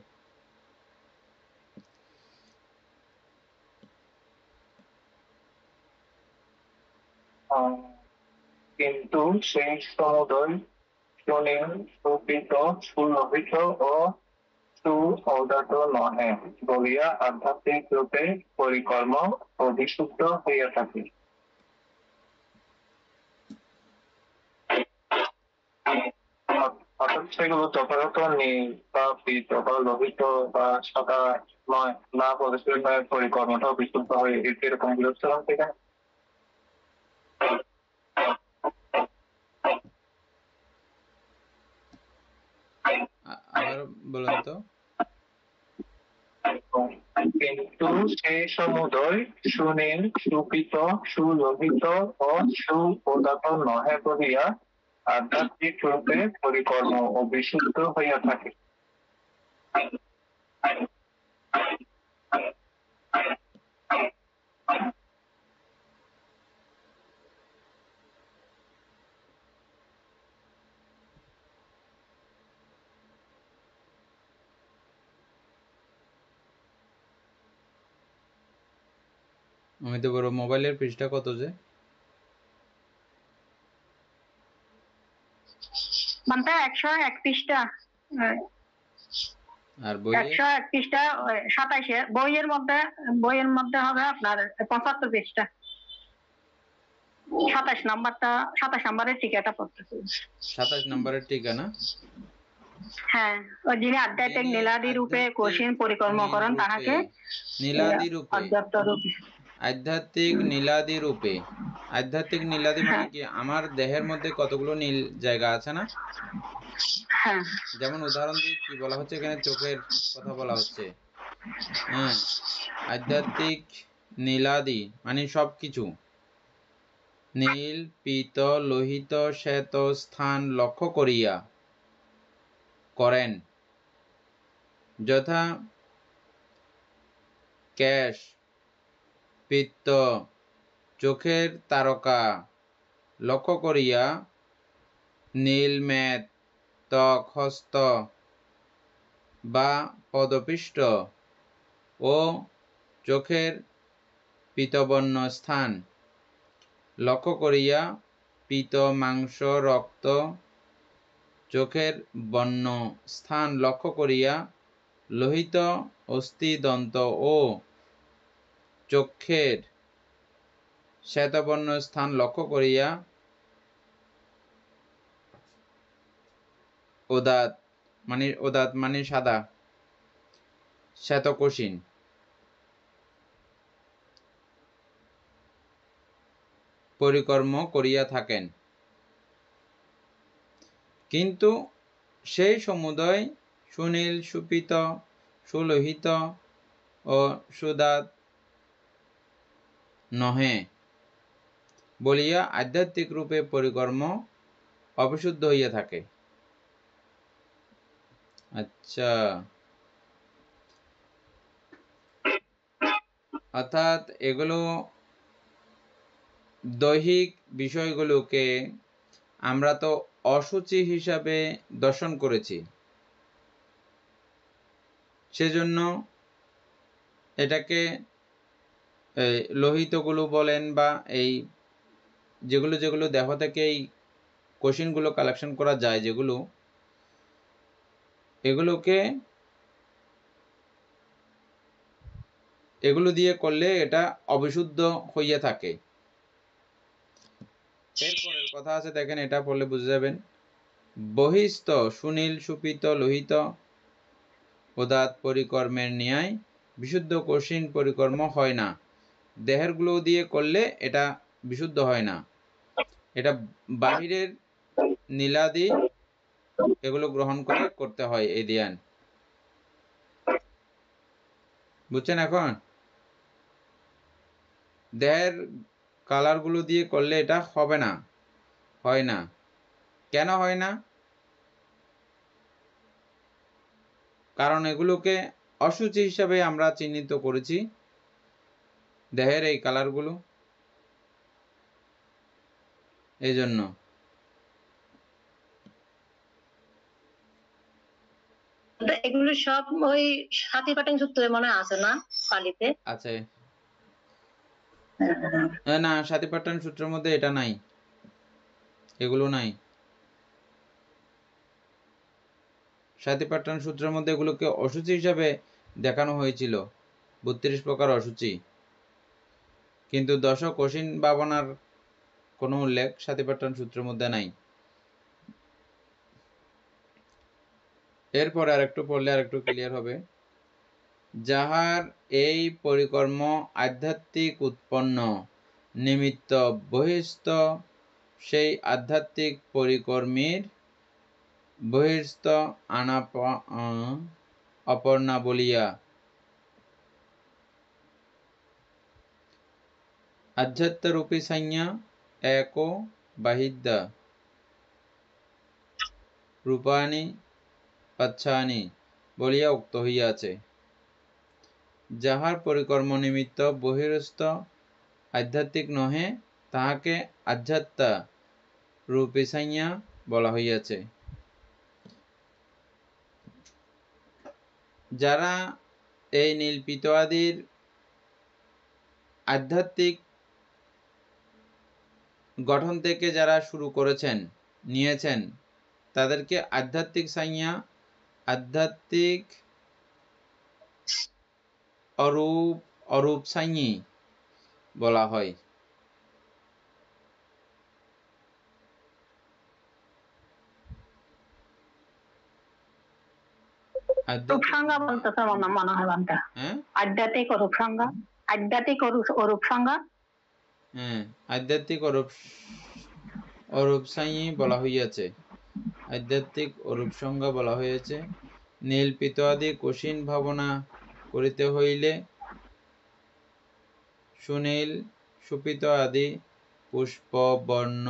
কিন্তু সেই সমুদয় সুনীল, সুপীত, সুলোহিত ও সুঔদাত নহে বলিয়া আধ্যাত্মিক রূপে পরিকর্ম অধিশুদ্ধ হইয়া থাকে। অর্থাৎ সেগুলো যথাযথ নীল বা পীত বা লোহিত বা সাদা নয়, না পরিষ্কার নয়, পরিকর্মটাও বিশুদ্ধ হয়, এরকম বিরক্ত থেকে। আবার বলুন তো। কিন্তু সেই সমুদয় সুনীল, সুপীত, সুলোহিত ও সুপদার্থ নহে বলিয়া আধ্যাত্মিক রূপে পরিকর্ম ও বিশুদ্ধ হইয়া থাকে। অমিতা বড়ুয়া মোবাইলের পৃষ্ঠা কত যে? মানে 131টা, আর বইয়ে 131টা, 27 বইয়ের মধ্যে হবে আপনার 75 পৃষ্ঠা। 27 নম্বরের টিকাটা পড়তেছি। 27 নম্বরের টিকা না? হ্যাঁ, ওই যিনি আধ্যাত্মিক নীলাদি রূপে কঠিন পরিকর্ম করেন তাহাকে নীলাদি রূপে, অযত্ত রূপে। আধ্যাত্মিক নীলাদি রূপে। আধ্যাত্মিক নীলাদি মানে হ্যাঁ কি, আমার দেহের মধ্যে কতগুলো নীল জায়গা আছে না? হ্যাঁ যেমন উদাহরণ দিয়ে কি বলা হচ্ছে, এখানে চোখের কথা বলা হচ্ছে। হ্যাঁ, আধ্যাত্মিক নীলাদি মানে সব কিছু, নীল পীত লোহিত শ্বেত স্থান লক্ষ্য করিয়া করেন, যথা কেশ, পিত্ত, চোখের তারকা লক্ষ্য করিয়া, নীল মেদ, ত্বক, হস্ত বা পদপৃষ্ঠ ও চোখের পীতবর্ণ স্থান লক্ষ্য করিয়া, পীত মাংস রক্ত চোখের বর্ণ স্থান লক্ষ্য করিয়া, লোহিত অস্থি দন্ত ও চক্ষের শ্বেতবর্ণ স্থান লক্ষ্য করিয়া, ওদাত মানে সাদা, শ্বেতকোষিন পরিকর্ম করিয়া থাকেন। কিন্তু সেই সমুদয় সুনীল সুপীত সুলোহিত ও সুদাত নহে বলিয়া আধ্যাত্মিক রূপে পরিকর্ম অবিশুদ্ধ হইয়া থাকে। আচ্ছা, অর্থাৎ এগুলো দৈহিক বিষয়গুলোকে আমরা তো অশুচি হিসাবে দর্শন করেছি, সেজন্য এটাকে লোহিতগুলো বলেন বা এই যেগুলো যেগুলো দেহ থেকে এই কোষিনগুলো কালেকশন করা যায়, যেগুলো এগুলো দিয়ে করলে এটা অবিশুদ্ধ হইয়া থাকে। এরপরের কথা আছে, দেখেন, এটা পড়লে বুঝে যাবেন। বহিস্থ সুনীল সুপীত লোহিত উদাত পরিকর্মের ন্যায় বিশুদ্ধ কোষিন পরিকর্ম হয় না। দেহেরগুলো দিয়ে করলে এটা বিশুদ্ধ হয় না, এটা বাহিরের নীলাদি এগুলো গ্রহণ করে করতে হয় এই ধ্যান। বুঝছেন? এখন দেহের কালারগুলো দিয়ে করলে এটা হবে না, হয় না। কেন হয় না? কারণ এগুলোকে অশুচি হিসাবে আমরা চিহ্নিত করেছি, দেহের এই কালারগুলো, এই জন্য। এগুলো সব ওই সাতিপাটন সূত্রে মনে আছে না পালিতে? আছে না, সাতিপাট্টান সূত্রের মধ্যে এটা নাই, এগুলো নাই। সাতিপাট্টান সূত্রের মধ্যে এগুলোকে অশুচি হিসাবে দেখানো হয়েছিল, 32 প্রকার অশুচি, কিন্তু দশ কোষিন ভাবনার কোনো উল্লেখ সাতিপাট্টান সূত্রের মধ্যে নাই। এরপরে আরেকটু পড়লে আরেকটু ক্লিয়ার হবে। যাহার এই পরিকর্ম আধ্যাত্মিক উৎপন্ন নিমিত্ত বহিস্থ, সেই আধ্যাত্মিক পরিকর্মীর বহিস্থ অপর্ণা বলিয়া আধ্যাত্মরূপী সংজ্ঞা এক বাহিদ্যা রূপানি পাচ্ছানি বলিয়া উক্ত হইয়াছে। যাহার পরিকর্ম নিমিত্ত বহিরস্থ আধ্যাত্মিক নহে, তাহাকে আধ্যাত্মা রূপী সংজ্ঞা বলা হইয়াছে। যারা এই নীলপিত আদির আধ্যাত্মিক গঠন থেকে যারা শুরু করেছেন, নিয়েছেন, তাদেরকে আধ্যাত্মিক সংজ্ঞা, আধ্যাত্মিক অরূপ সংজ্ঞী বলা হয়। রূপসংজ্ঞা বলতেছে মনে হয় বানটা। হ্যাঁ, আধ্যাত্মিক রূপসংজ্ঞা। আধ্যাত্মিক অরূপ সংজ্ঞা। হ্যাঁ, আধ্যাত্মিক অরূপ সাঁই বলা হইয়াছে, আধ্যাত্মিক অরূপ সংজ্ঞা বলা হয়েছে। নীল পিত আদি কঠিন ভাবনা করিতে হইলে সুনীল সুপিত আদি পুষ্প বর্ণ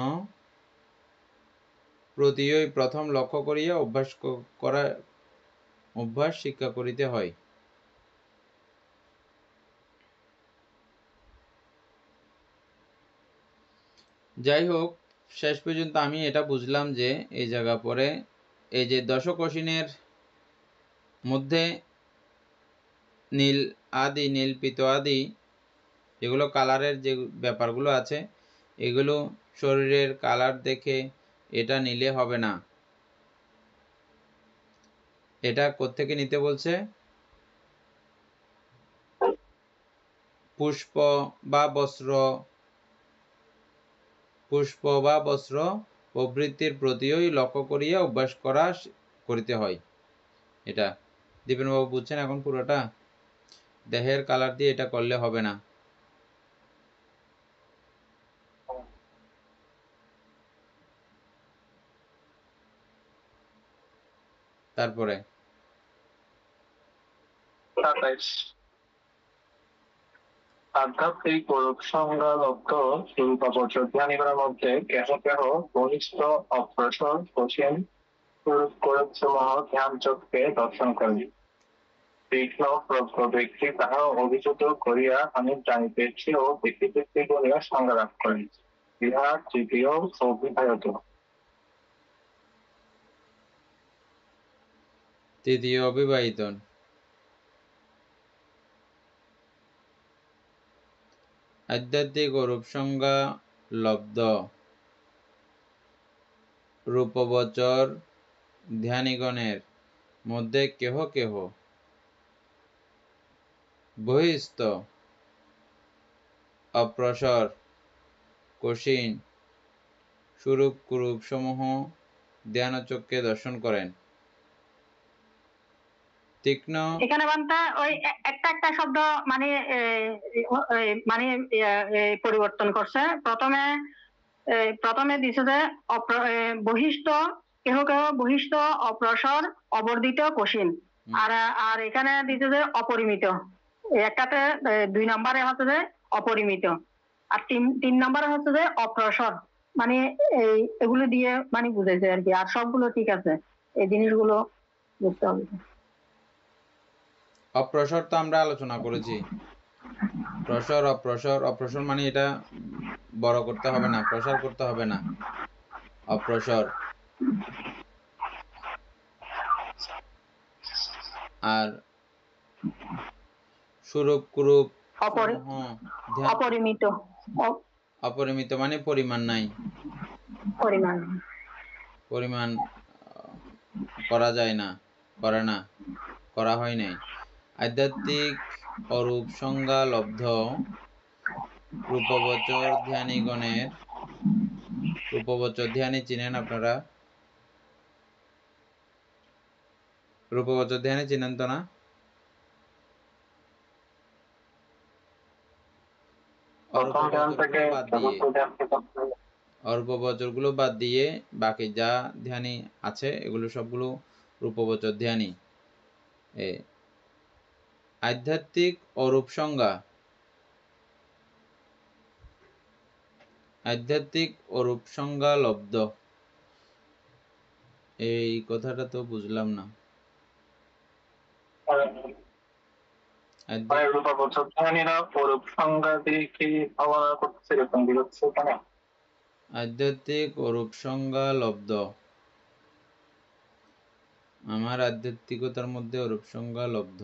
প্রতিই প্রথম লক্ষ্য করিয়া অভ্যাস শিক্ষা করিতে হয়। যাই হোক, শেষ পর্যন্ত আমি এটা বুঝলাম যে এই জায়গা পরে এই যে দশকোষিনের মধ্যে নীল আদি, নীল পিত আদি, এগুলো কালারের যে ব্যাপারগুলো আছে, এগুলো শরীরের কালার দেখে এটা নিলে হবে না। এটা কোত্থেকে নিতে বলছে? পুষ্প বা বস্ত্র প্রবৃত্তির প্রতিই লক্ষ্য করিয়া অভ্যাস করিতে হয়। এটা দীপেনবাবু বুঝছেন এখন পুরোটা? দেহের কালার দিয়ে এটা করলে হবে না। তারপরে 27 আধ্যাত্মিক অরূপ সংজ্ঞা লব্ধ রূপাবচ ধ্যানিগণের মধ্যে কেহ কেহ বহিষ্ঠ অগ্রসর কঠিন সমূহ ধ্যান চক্ষে দর্শন করেন। তীক্ষ্ণ প্রজ্ঞ ব্যক্তি তাহা অভিযুক্ত করিয়া আমি জানিতেছি ও ব্যক্তি বলিয়া সংজ্ঞা লাভ করেন। ইহা তৃতীয় অভিধায়ত। তৃতীয় অবিবাহিতন। আধ্যাত্মিক অরূপ সংজ্ঞা লব্ধ রূপবচর ধ্যানিগণের মধ্যে কেহ কেহ বহিস্থ অপ্রসর কঠিন সুরূপ কুরূপ সমূহ ধ্যানচক্ষে দর্শন করেন। তীক্ষ্ণ এখানে বান্তা ওই একটা একটা শব্দ মানে মানে পরিবর্তন করছে। প্রথমে দিছে যে বহিষ্ঠ, কেহ কেহ বহিষ্ঠ অপ্রসর অবর্ধিত কঠিন, আর এখানে দিছে যে অপরিমিত। একটাতে 2 নম্বরে হচ্ছে যে অপরিমিত, আর 3 নম্বরে হচ্ছে যে অপ্রসর। মানে এগুলো দিয়ে মানে বুঝেছে আর কি, আর সবগুলো ঠিক আছে। এই জিনিসগুলো বুঝতে হবে। অপ্রসর তো আমরা আলোচনা করেছি। অপ্রসর মানে এটা বড় করতে হবে না, প্রসার করতে হবে না। অপ্রসর। আর সুরূপ কুরূপ অপরিমিত। অপরিমিত মানে পরিমাণ নাই, পরিমাণ করা যায় না, করা হয় নাই। আধ্যাত্মিক অরূপ সংজ্ঞা লব্ধ রূপবচর ধ্যানীগণের, রূপবচর ধ্যানী চিনেন আপনারা? রূপবচর ধ্যানী চিনেন তো না? অরূপবচরগুলো বাদ দিয়ে বাকি যা ধ্যানী আছে এগুলো সবগুলো রূপবচর ধ্যানী। আধ্যাত্মিক অরূপ সংজ্ঞা, আধ্যাত্মিক অরূপ সংজ্ঞা লব্ধ, এই কথাটা তো বুঝলাম না। আধ্যাত্মিক অরূপ সংজ্ঞা লব্ধ, আমার আধ্যাত্মিকতার মধ্যে অরূপ সংজ্ঞা লব্ধ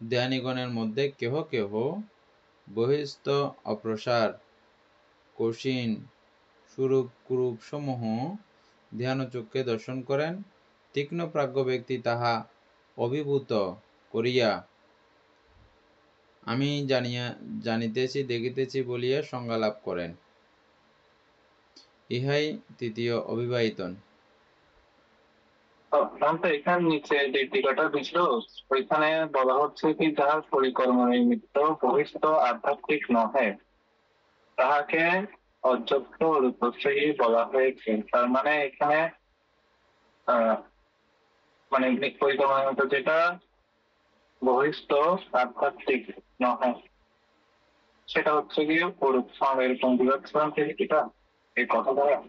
ধ্যানীগণের মধ্যে কেহ কেহ বহিস্থ অপ্রসার কঠিন সুরূপ কুরূপ সমূহ ধ্যানচক্ষে দর্শন করেন। তীক্ষ্ণ প্রাজ্ঞ ব্যক্তি তাহা অভিভূত করিয়া আমি জানিতেছি দেখিতেছি বলিয়া সংজ্ঞা লাভ করেন। ইহাই তৃতীয় অবিবাহিতন। তো এখানে নিচে যে টিকাটা দিছিল ওইখানে বলা হচ্ছে কি যাহার পরিকর্ম নিমিত্ত বহিষ্ঠ আধ্যাত্মিক নহে তাহাকে অযোগ্য রূপশ্রী বলা হয়েছে। তার মানে এখানে মানে পরিকর্মের মতো যেটা বহিষ্ঠ আধ্যাত্মিক নহে সেটা হচ্ছে গিয়ে পরূপ এরকম বিভাগ থেকে এটা এই কথা বলা।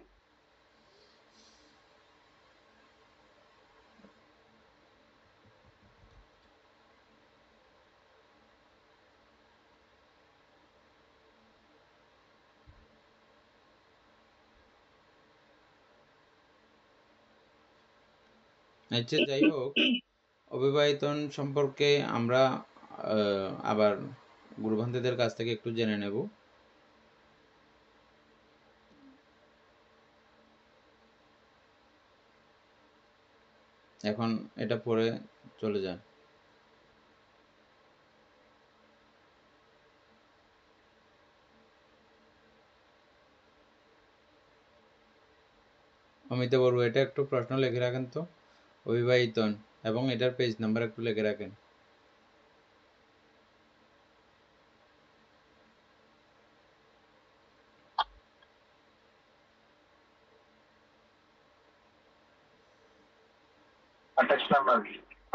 আচ্ছা, যাই হোক, অবিবাহিতন সম্পর্কে আমরা আবার গুরুভান্তিদের কাছ থেকে একটু জেনে নেব। এখন এটা পড়ে চলে যান। অমিতা বড়ুয়া, এটা একটু প্রশ্ন লিখে রাখেন তো, অবিবাহিতন, এবং এটার পেজ নাম্বার একটু লিখে রাখেন।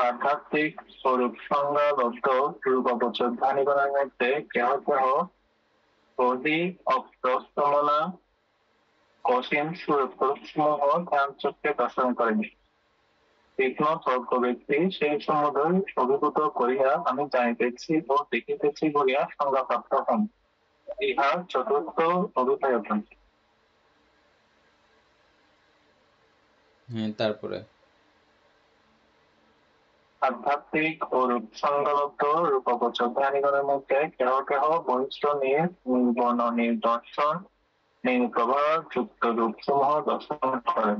আধ্যাত্মিক স্বরূপ সংজ্ঞাবদ্ধ রূপবচন ধ্বনিগণের মধ্যে কেহ কেহ বহি অপ্রস্তমনা অসীম স্বরূপসমূহ ধ্যান চক্ষে দর্শন করেন। তীক্ষ্ণ তর্ক ব্যক্তি সেই সমুদয় অভিভূত করিয়া আমি জানিতেছি ও দেখিতেছি বলিয়া সংজ্ঞাপ্রাপ্ত হন। ইহা চতুর্থ অভিপ্রায়তন। হ্যাঁ, তারপরে আধ্যাত্মিক ও রূপ সংজ্ঞাবদ্ধ রূপবচন ধ্যানিগণের মধ্যে কেহ কেহ বহিষ্ঠ নির্বর্ণ নিদর্শন প্রবাহ যুক্ত রূপসমূহ দর্শন করেন।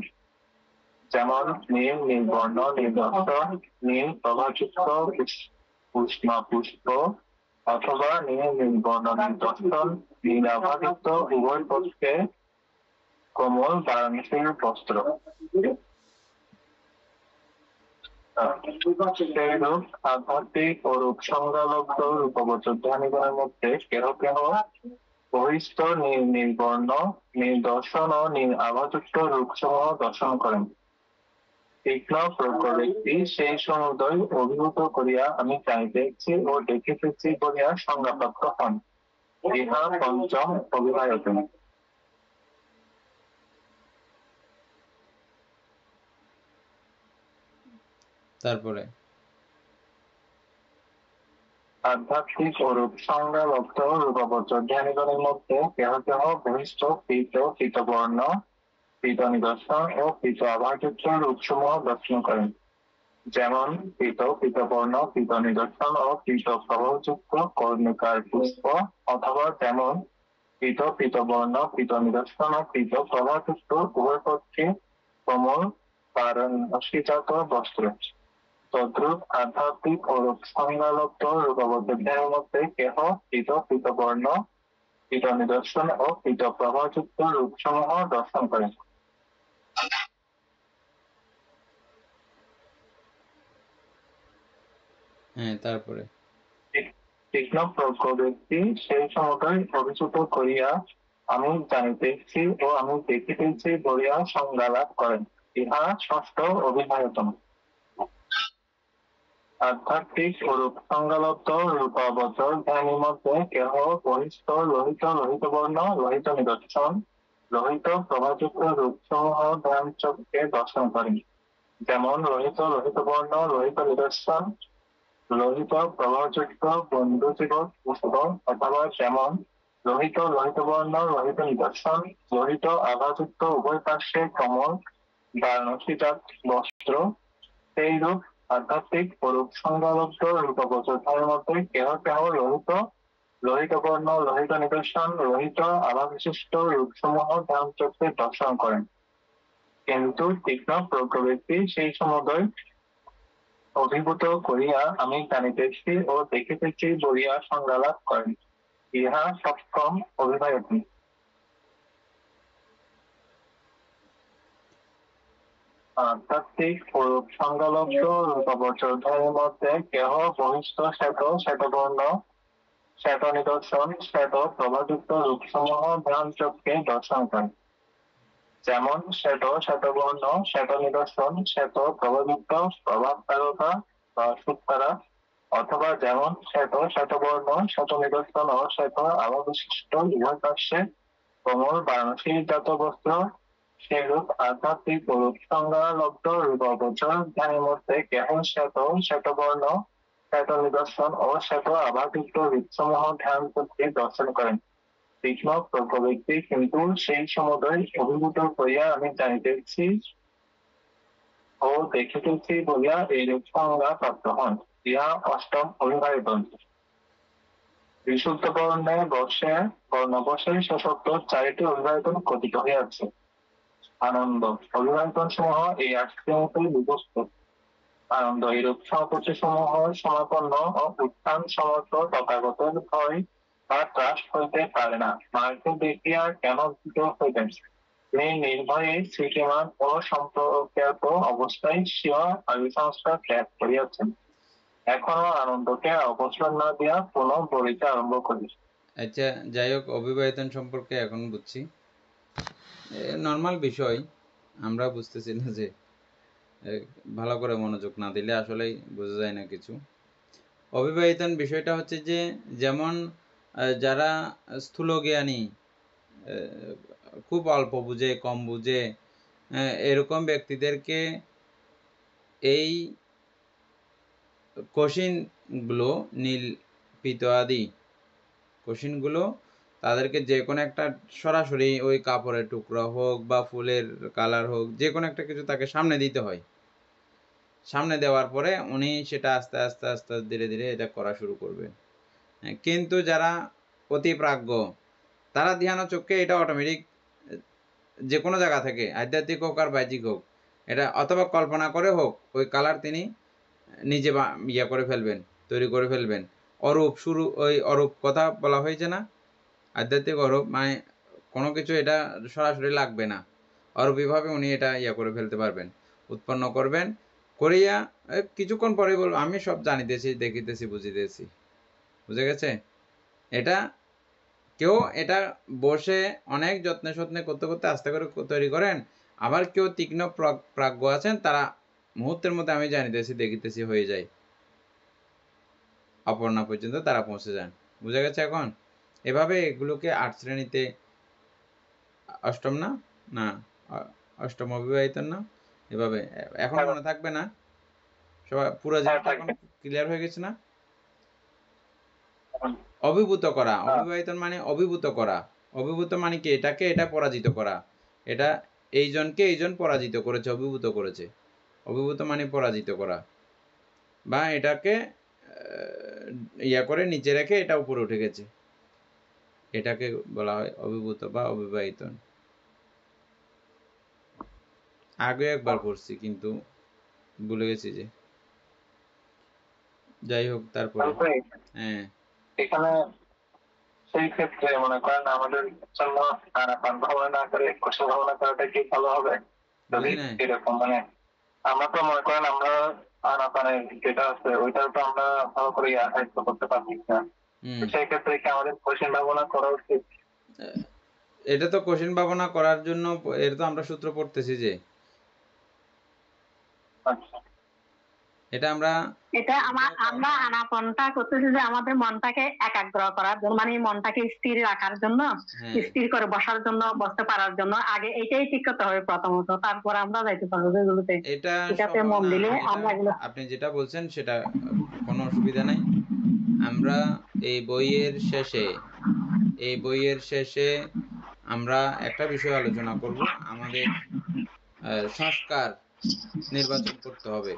যেমন নীল নির্বর্ণ নিদর্শন, নীল প্রভাযুক্ত উষ্ণ পুষ্প, অথবা নীল নির্বর্ণ নিদর্শন নীলাভাযুক্ত উভয় পক্ষে কোমল বারাণসীর বস্ত্র। সেইরূপ আধ্যাত্মিক ও রূপ সংজ্ঞালব্ধ রূপবচন ধ্যানিগণের মধ্যে কেহ কেহ বহিষ্ঠ নির্বর্ণ নিদর্শন ও আভাযুক্ত রূপসমূহ দর্শন করেন। তীক্ষ্ণ প্রজ্ঞ ব্যক্তি সেই সমুদয় অভিভূত করিয়া আমি জানিতেছি ও দেখিতেছি বলিয়া সংজ্ঞাপ্রাপ্ত হন। ইহা পঞ্চম অভিবায়তন। তারপরে আধ্যাত্মিক ও রূপ সংজ্ঞালব্ধ রূপবচন ধ্যানিগণের মধ্যে কেহ কেহ বহিষ্ঠ পীতবর্ণ পীত নিদর্শন ও পীত আভাযুক্ত রূপসমূহ দর্শন করেন। যেমন পীতবর্ণ পীত নিদর্শন ও পীত প্রভাবযুক্ত কর্ণিকার পুষ্প, অথবা যেমন পীতবর্ণ পীত নিদর্শন ও পীত প্রভাবযুক্ত উভয় পক্ষে কোমল পারণসীজাত বস্ত্র। তদ্রূপ আধ্যাত্মিক ও রূপ সংজ্ঞালব্ধ রূপবচনের মধ্যে কেহ পীতবর্ণ পীত নিদর্শন ও পীত প্রভাবযুক্ত রূপসমূহ দর্শন করেন। হ্যাঁ, তারপরে তীক্ষ্ণ প্রজ্ঞ ব্যক্তি সেই সমুদয় অভিযুক্ত করিয়া আমি জানিতেছি ও আমি দেখিতেছি বলিয়া সংজ্ঞা লাভ করেন। ইহা ষষ্ঠ অভিবায়তন। আধ্যাত্মিক ও রূপ সংজ্ঞালব্ধ রূপবচন ধ্যানের মধ্যে কেহ বহিষ্ঠ লোহিত বর্ণ লোহিত নিদর্শন লোহিত প্রভাযুক্ত রূপসমূহ ধ্যান চক্ষে দর্শন করেন। যেমন লোহিত বর্ণ লোহিত নিদর্শন লোহিত প্রভাযুক্ত বন্ধুজীবক পুষ্প, অথবা যেমন লোহিত বর্ণ লোহিত নিদর্শন লোহিত আভাযুক্ত উভয় পার্শ্বে কমল বারাণসীজাত বস্ত্র। সেইরূপ আধ্যাত্মিক ও রূপ সংজ্ঞালব্ধ রূপবচনের মধ্যে কেহ কেহ লোহিত বর্ণ লোহিত নিদর্শন লোহিত আভাবিশিষ্ট রূপসমূহ ধ্যান চক্ষে দর্শন করেন। কিন্তু তীক্ষ্ণ প্রজ্ঞ ব্যক্তি সেই সমুদয় অভিভূত করিয়া আমি জানিতেছি ও দেখিতেছি বলিয়া সংজ্ঞা লাভ করেন। ইহা সপ্তম অভিবায়তন। আধ্যাত্মিক পুরুষ সংজ্ঞালব্ধ রূপাবচরধারীর মধ্যে কেহ বহিষ্ঠ শ্বেত শ্বেতবর্ণ শ্বেত নিদর্শন শ্বেত প্রভাযুক্ত রূপসমূহ ধ্যান চক্ষে দর্শন করেন। যেমন শ্বেত শ্বেতবর্ণ শ্বেত নিদর্শন শ্বেত প্রভাযুক্ত প্রভাব তারকা বা সুতারা, অথবা যেমন শ্বেত শ্বেতবর্ণ শ্বেত নিদর্শন ও শ্বেত আববিশিষ্ট উভয় পার্শ্বে কোমল বারাণসী জাত বস্ত্র, সেরূপ আধ্যাত্মিক রূপ সংজ্ঞালব্ধ রূপাবচর ধ্যানের মধ্যে কেহ শ্বেত শ্বেতবর্ণ শ্বেত নিদর্শন ও শ্বেত আভাযুক্ত রূপসমূহ ধ্যান করতে দর্শন করেন। তীক্ষ্ণ প্রজ্ঞ ব্যক্তি কিন্তু সেই সমুদয় অভিভূত হইয়া আমি জানিতেছি ও দেখিতেছি বলিয়া এই রূপ সংজ্ঞা প্রাপ্ত হন। ইহা অষ্টম অভিবাহিতন। বিশুদ্ধ বর্ণে বর্ষে বর্ণবর্ষে সশব্দ চারিটি অভিবাহিতন কথিত হইয়াছে। আনন্দ অভিবাহিতন সমূহ এই আটটি মতো বিভক্ত। আনন্দ এইরূপ সম্পত্তি সমূহ সমাপন্ন ও উত্থান সমর্থ তথাগতের ভয় বা ত্রাস হইতে পারে না। মার্কে দেখিয়া কেন ভীত হইতেন? তিনি নির্ভয়ে শ্রীমান ও সম্পর্কিত অবস্থায় স্বীয় আয়ু সংস্কার ত্যাগ করিয়াছেন। এখনো আনন্দকে অবসর না দিয়া পুনঃ বলিতে আরম্ভ করি। আচ্ছা, যাই হোক, অবিবাহিতন সম্পর্কে এখন বুঝছি। নর্মাল বিষয়, আমরা বুঝতেছি না যে ভালো করে মনোযোগ না দিলে আসলেই বোঝা যায় না কিছু। অবিবাহিতন বিষয়টা হচ্ছে যে, যেমন যারা স্থূলজ্ঞানী, খুব অল্প বুঝে, কম বুঝে, এরকম ব্যক্তিদেরকে এই কশিনগুলো, নীল পিত আদি কশিনগুলো তাদেরকে যে কোনো একটা সরাসরি ওই কাপড়ের টুকরা হোক বা ফুলের কালার হোক, যে কোনো একটা কিছু তাকে সামনে দিতে হয়। সামনে দেওয়ার পরে উনি সেটা আস্তে আস্তে আস্তে ধীরে ধীরে এটা করা শুরু করবে। কিন্তু যারা অতি প্রাজ্ঞ, তারা ধ্যান চক্ষে এটা অটোমেটিক যে কোনো জায়গা থেকে, আধ্যাত্মিক হোক আর বাহ্যিক হোক, এটা অথবা কল্পনা করে হোক, ওই কালার তিনি নিজে করে ফেলবেন, তৈরি করে ফেলবেন। অরূপ শুরু, ওই অরূপ কথা বলা হয়েছে না, আধ্যাত্মিক অরূপ, মানে কোনো কিছু এটা সরাসরি লাগবে না, অরূপীভাবে উনি এটা করে ফেলতে পারবেন, উৎপন্ন করবেন। করিয়া কিছুক্ষণ পরে বলবো আমি সব জানিতেছি, দেখিতেছি, বুঝিতেছি। বুঝে গেছে? এটা কেউ এটা বসে অনেক যত্নে সত্নে করতে করতে আস্তে করে তৈরি করেন। আবার কেউ তীক্ষ্ণ প্রাজ্ঞ আছেন, তারা মুহূর্তের মধ্যে আমি জানিতেছি, দেখিতেছি হয়ে যায়, অপর্ণা পর্যন্ত তারা পৌঁছে যান। বুঝে গেছে এখন? এভাবে এগুলোকে 8 শ্রেণীতে, অষ্টম না না অষ্টম অবিবাহিত না, এভাবে এখন মনে থাকবে না সবাই? পুরো জিনিসটা এখন ক্লিয়ার হয়ে গেছে না? অভিভূত করা, অবিবাহিত মানে অভিভূত করা। অভিভূত মানে কি? এটাকে এটা পরাজিত করা। এটা এইজনকে এইজন পরাজিত করেছে, অভিভূত করেছে। অভিভূত মানে পরাজিত করা, বা এটাকে করে নিচে রেখে এটা উপরে উঠে গেছে, এটাকে বলা হয় অভিভূত বা অবিবাহিতন। আগে একবার পড়ছি কিন্তু ভুলে গেছি যে, যাই হোক। তারপরে হ্যাঁ, এখানে সেই ক্ষেত্রে মনে করেন আমাদের জন্য আনাপান ভাবনা না করে কষ্ট ভাবনা করাটা কি ভালো হবে? যদি এরকম মানে আমরা তো মনে করেন আমরা আনাপানের যেটা আছে ওইটা তো আমরা ভালো করে আয়ত্ত করতে পারছি না, সেই ক্ষেত্রে কি আমাদের কঠিন ভাবনা করা উচিত? এটা তো কঠিন ভাবনা করার জন্য এর তো আমরা সূত্র পড়তেছি যে, এটা আমরা আনাপনটা করতেছি যে আমাদের মনটাকে একাগ্র করার জন্য, মানে মনটাকে স্থির রাখার জন্য, স্থির করে বসার জন্য, বসতে পারার জন্য আগে এটাই ঠিক করতে হবে প্রথমত, তারপর আমরা যাইতে পারবো এগুলোতে। এটাতে মন দিলে আমরা এগুলো, আপনি যেটা বলছেন সেটা কোনো অসুবিধা নাই। আমরা এই বইয়ের শেষে আমরা একটা বিষয় আলোচনা করব। আমাদের সংস্কার নির্বাচন করতে হবে,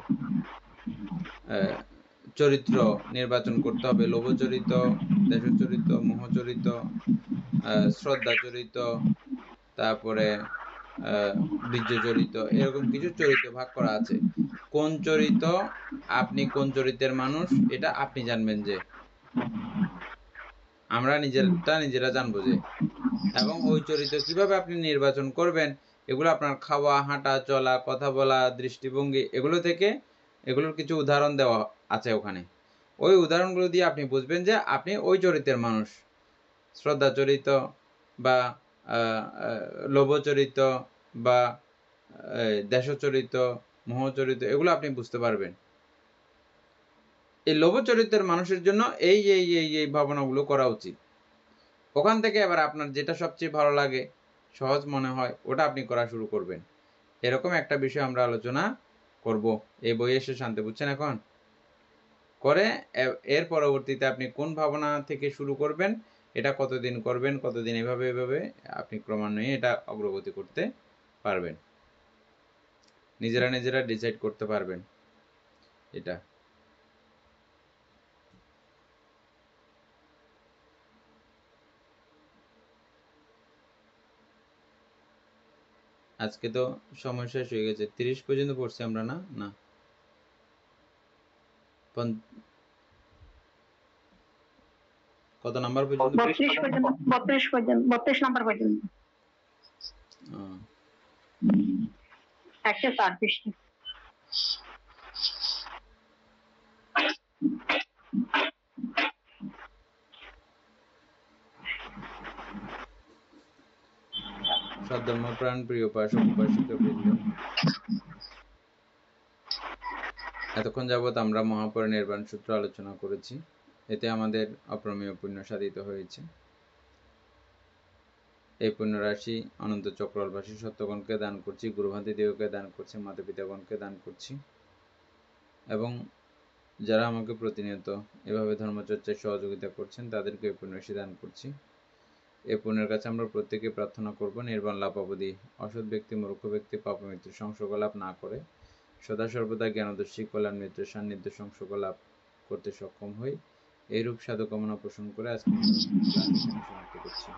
চরিত্র নির্বাচন করতে হবে। লোভচরিত, দেশচরিত, মোহচরিত, শ্রদ্ধাচরিত, তারপরে বীর্যচরিত, এরকম কিছু চরিত্র ভাগ করা আছে। কোন চরিত্র আপনি, কোন চরিত্রের মানুষ, এটা আপনি জানবেন যে, আমরা নিজেরা জানবো যে, এবং ওই চরিত্র কিভাবে আপনি নির্বাচন করবেন এগুলো আপনার খাওয়া, হাঁটা, চলা, কথা বলা, দৃষ্টিভঙ্গি এগুলো থেকে এগুলোর কিছু উদাহরণ দেওয়া আছে ওখানে। ওই উদাহরণগুলো দিয়ে আপনি বুঝবেন যে আপনি ওই চরিত্রের মানুষ। শ্রদ্ধাচরিত বা লোভচরিত বা দেশচরিত, মোহচরিত এগুলো আপনি বুঝতে পারবেন। এই লোভচরিত্রের মানুষের জন্য এই ভাবনাগুলো করা উচিত। ওখান থেকে এবার আপনার যেটা সবচেয়ে ভালো লাগে, সহজ মনে হয় ওটা আপনি করা শুরু করবেন। এরকম একটা বিষয় আমরা আলোচনা করব এই বইয়ে শেষ আনতে, বুঝছেন? এখন করে এর পরবর্তীতে আপনি কোন ভাবনা থেকে শুরু করবেন, এটা কতদিন করবেন, কতদিন এভাবে আপনি ক্রমান্বয়ে এটা অগ্রগতি করতে পারবেন, নিজেরা ডিসাইড করতে পারবেন এটা। আজকে তো সময় শেষ হয়ে গেছে, 30 পর্যন্ত পড়ছি আমরা না না কত নাম্বার পর্যন্ত? 32 নাম্বার পর্যন্ত। 104 পৃষ্ঠা। সদ্ধর্মপ্রাণ প্রিয় উপাসক উপাসিকাবৃন্দ, এতক্ষণ যাবৎ আমরা মহাপরিনির্বাণ সূত্র আলোচনা করেছি। এতে আমাদের অপ্রমেয় পুণ্য সাধিত হয়েছে। এই পুণ্যরাশি অনন্ত চক্রবাসী সত্যগণকে দান করছি, গুরুভান্তি দেবকে দান করছি, মাতা পিতাগণকে দান করছি, এবং যারা আমাকে প্রতিনিয়ত এভাবে ধর্মচর্চায় সহযোগিতা করছেন তাদেরকে এই পুণ্যরাশি দান করছি। এই পুণ্যের কাছে আমরা প্রত্যেকে প্রার্থনা করব নির্বাণ লাভ অবধি অসৎ ব্যক্তি, মূর্খ ব্যক্তি পাপ মৃত্যুর সংসর্গ লাভ না করে সদা সর্বদা জ্ঞানদর্শী কল্যাণ মিত্রের সান্নিধ্য সংসর্গ লাভ করতে সক্ষম হই। এইরূপ সাধু কামনা পোষণ করে আজকে সমাপ্ত করছি।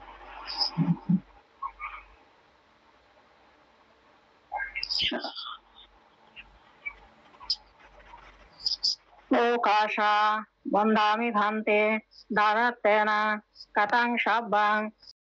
ওকাশা বন্দামি ভান্তে দারাতেনা কাতাং সাব্বাং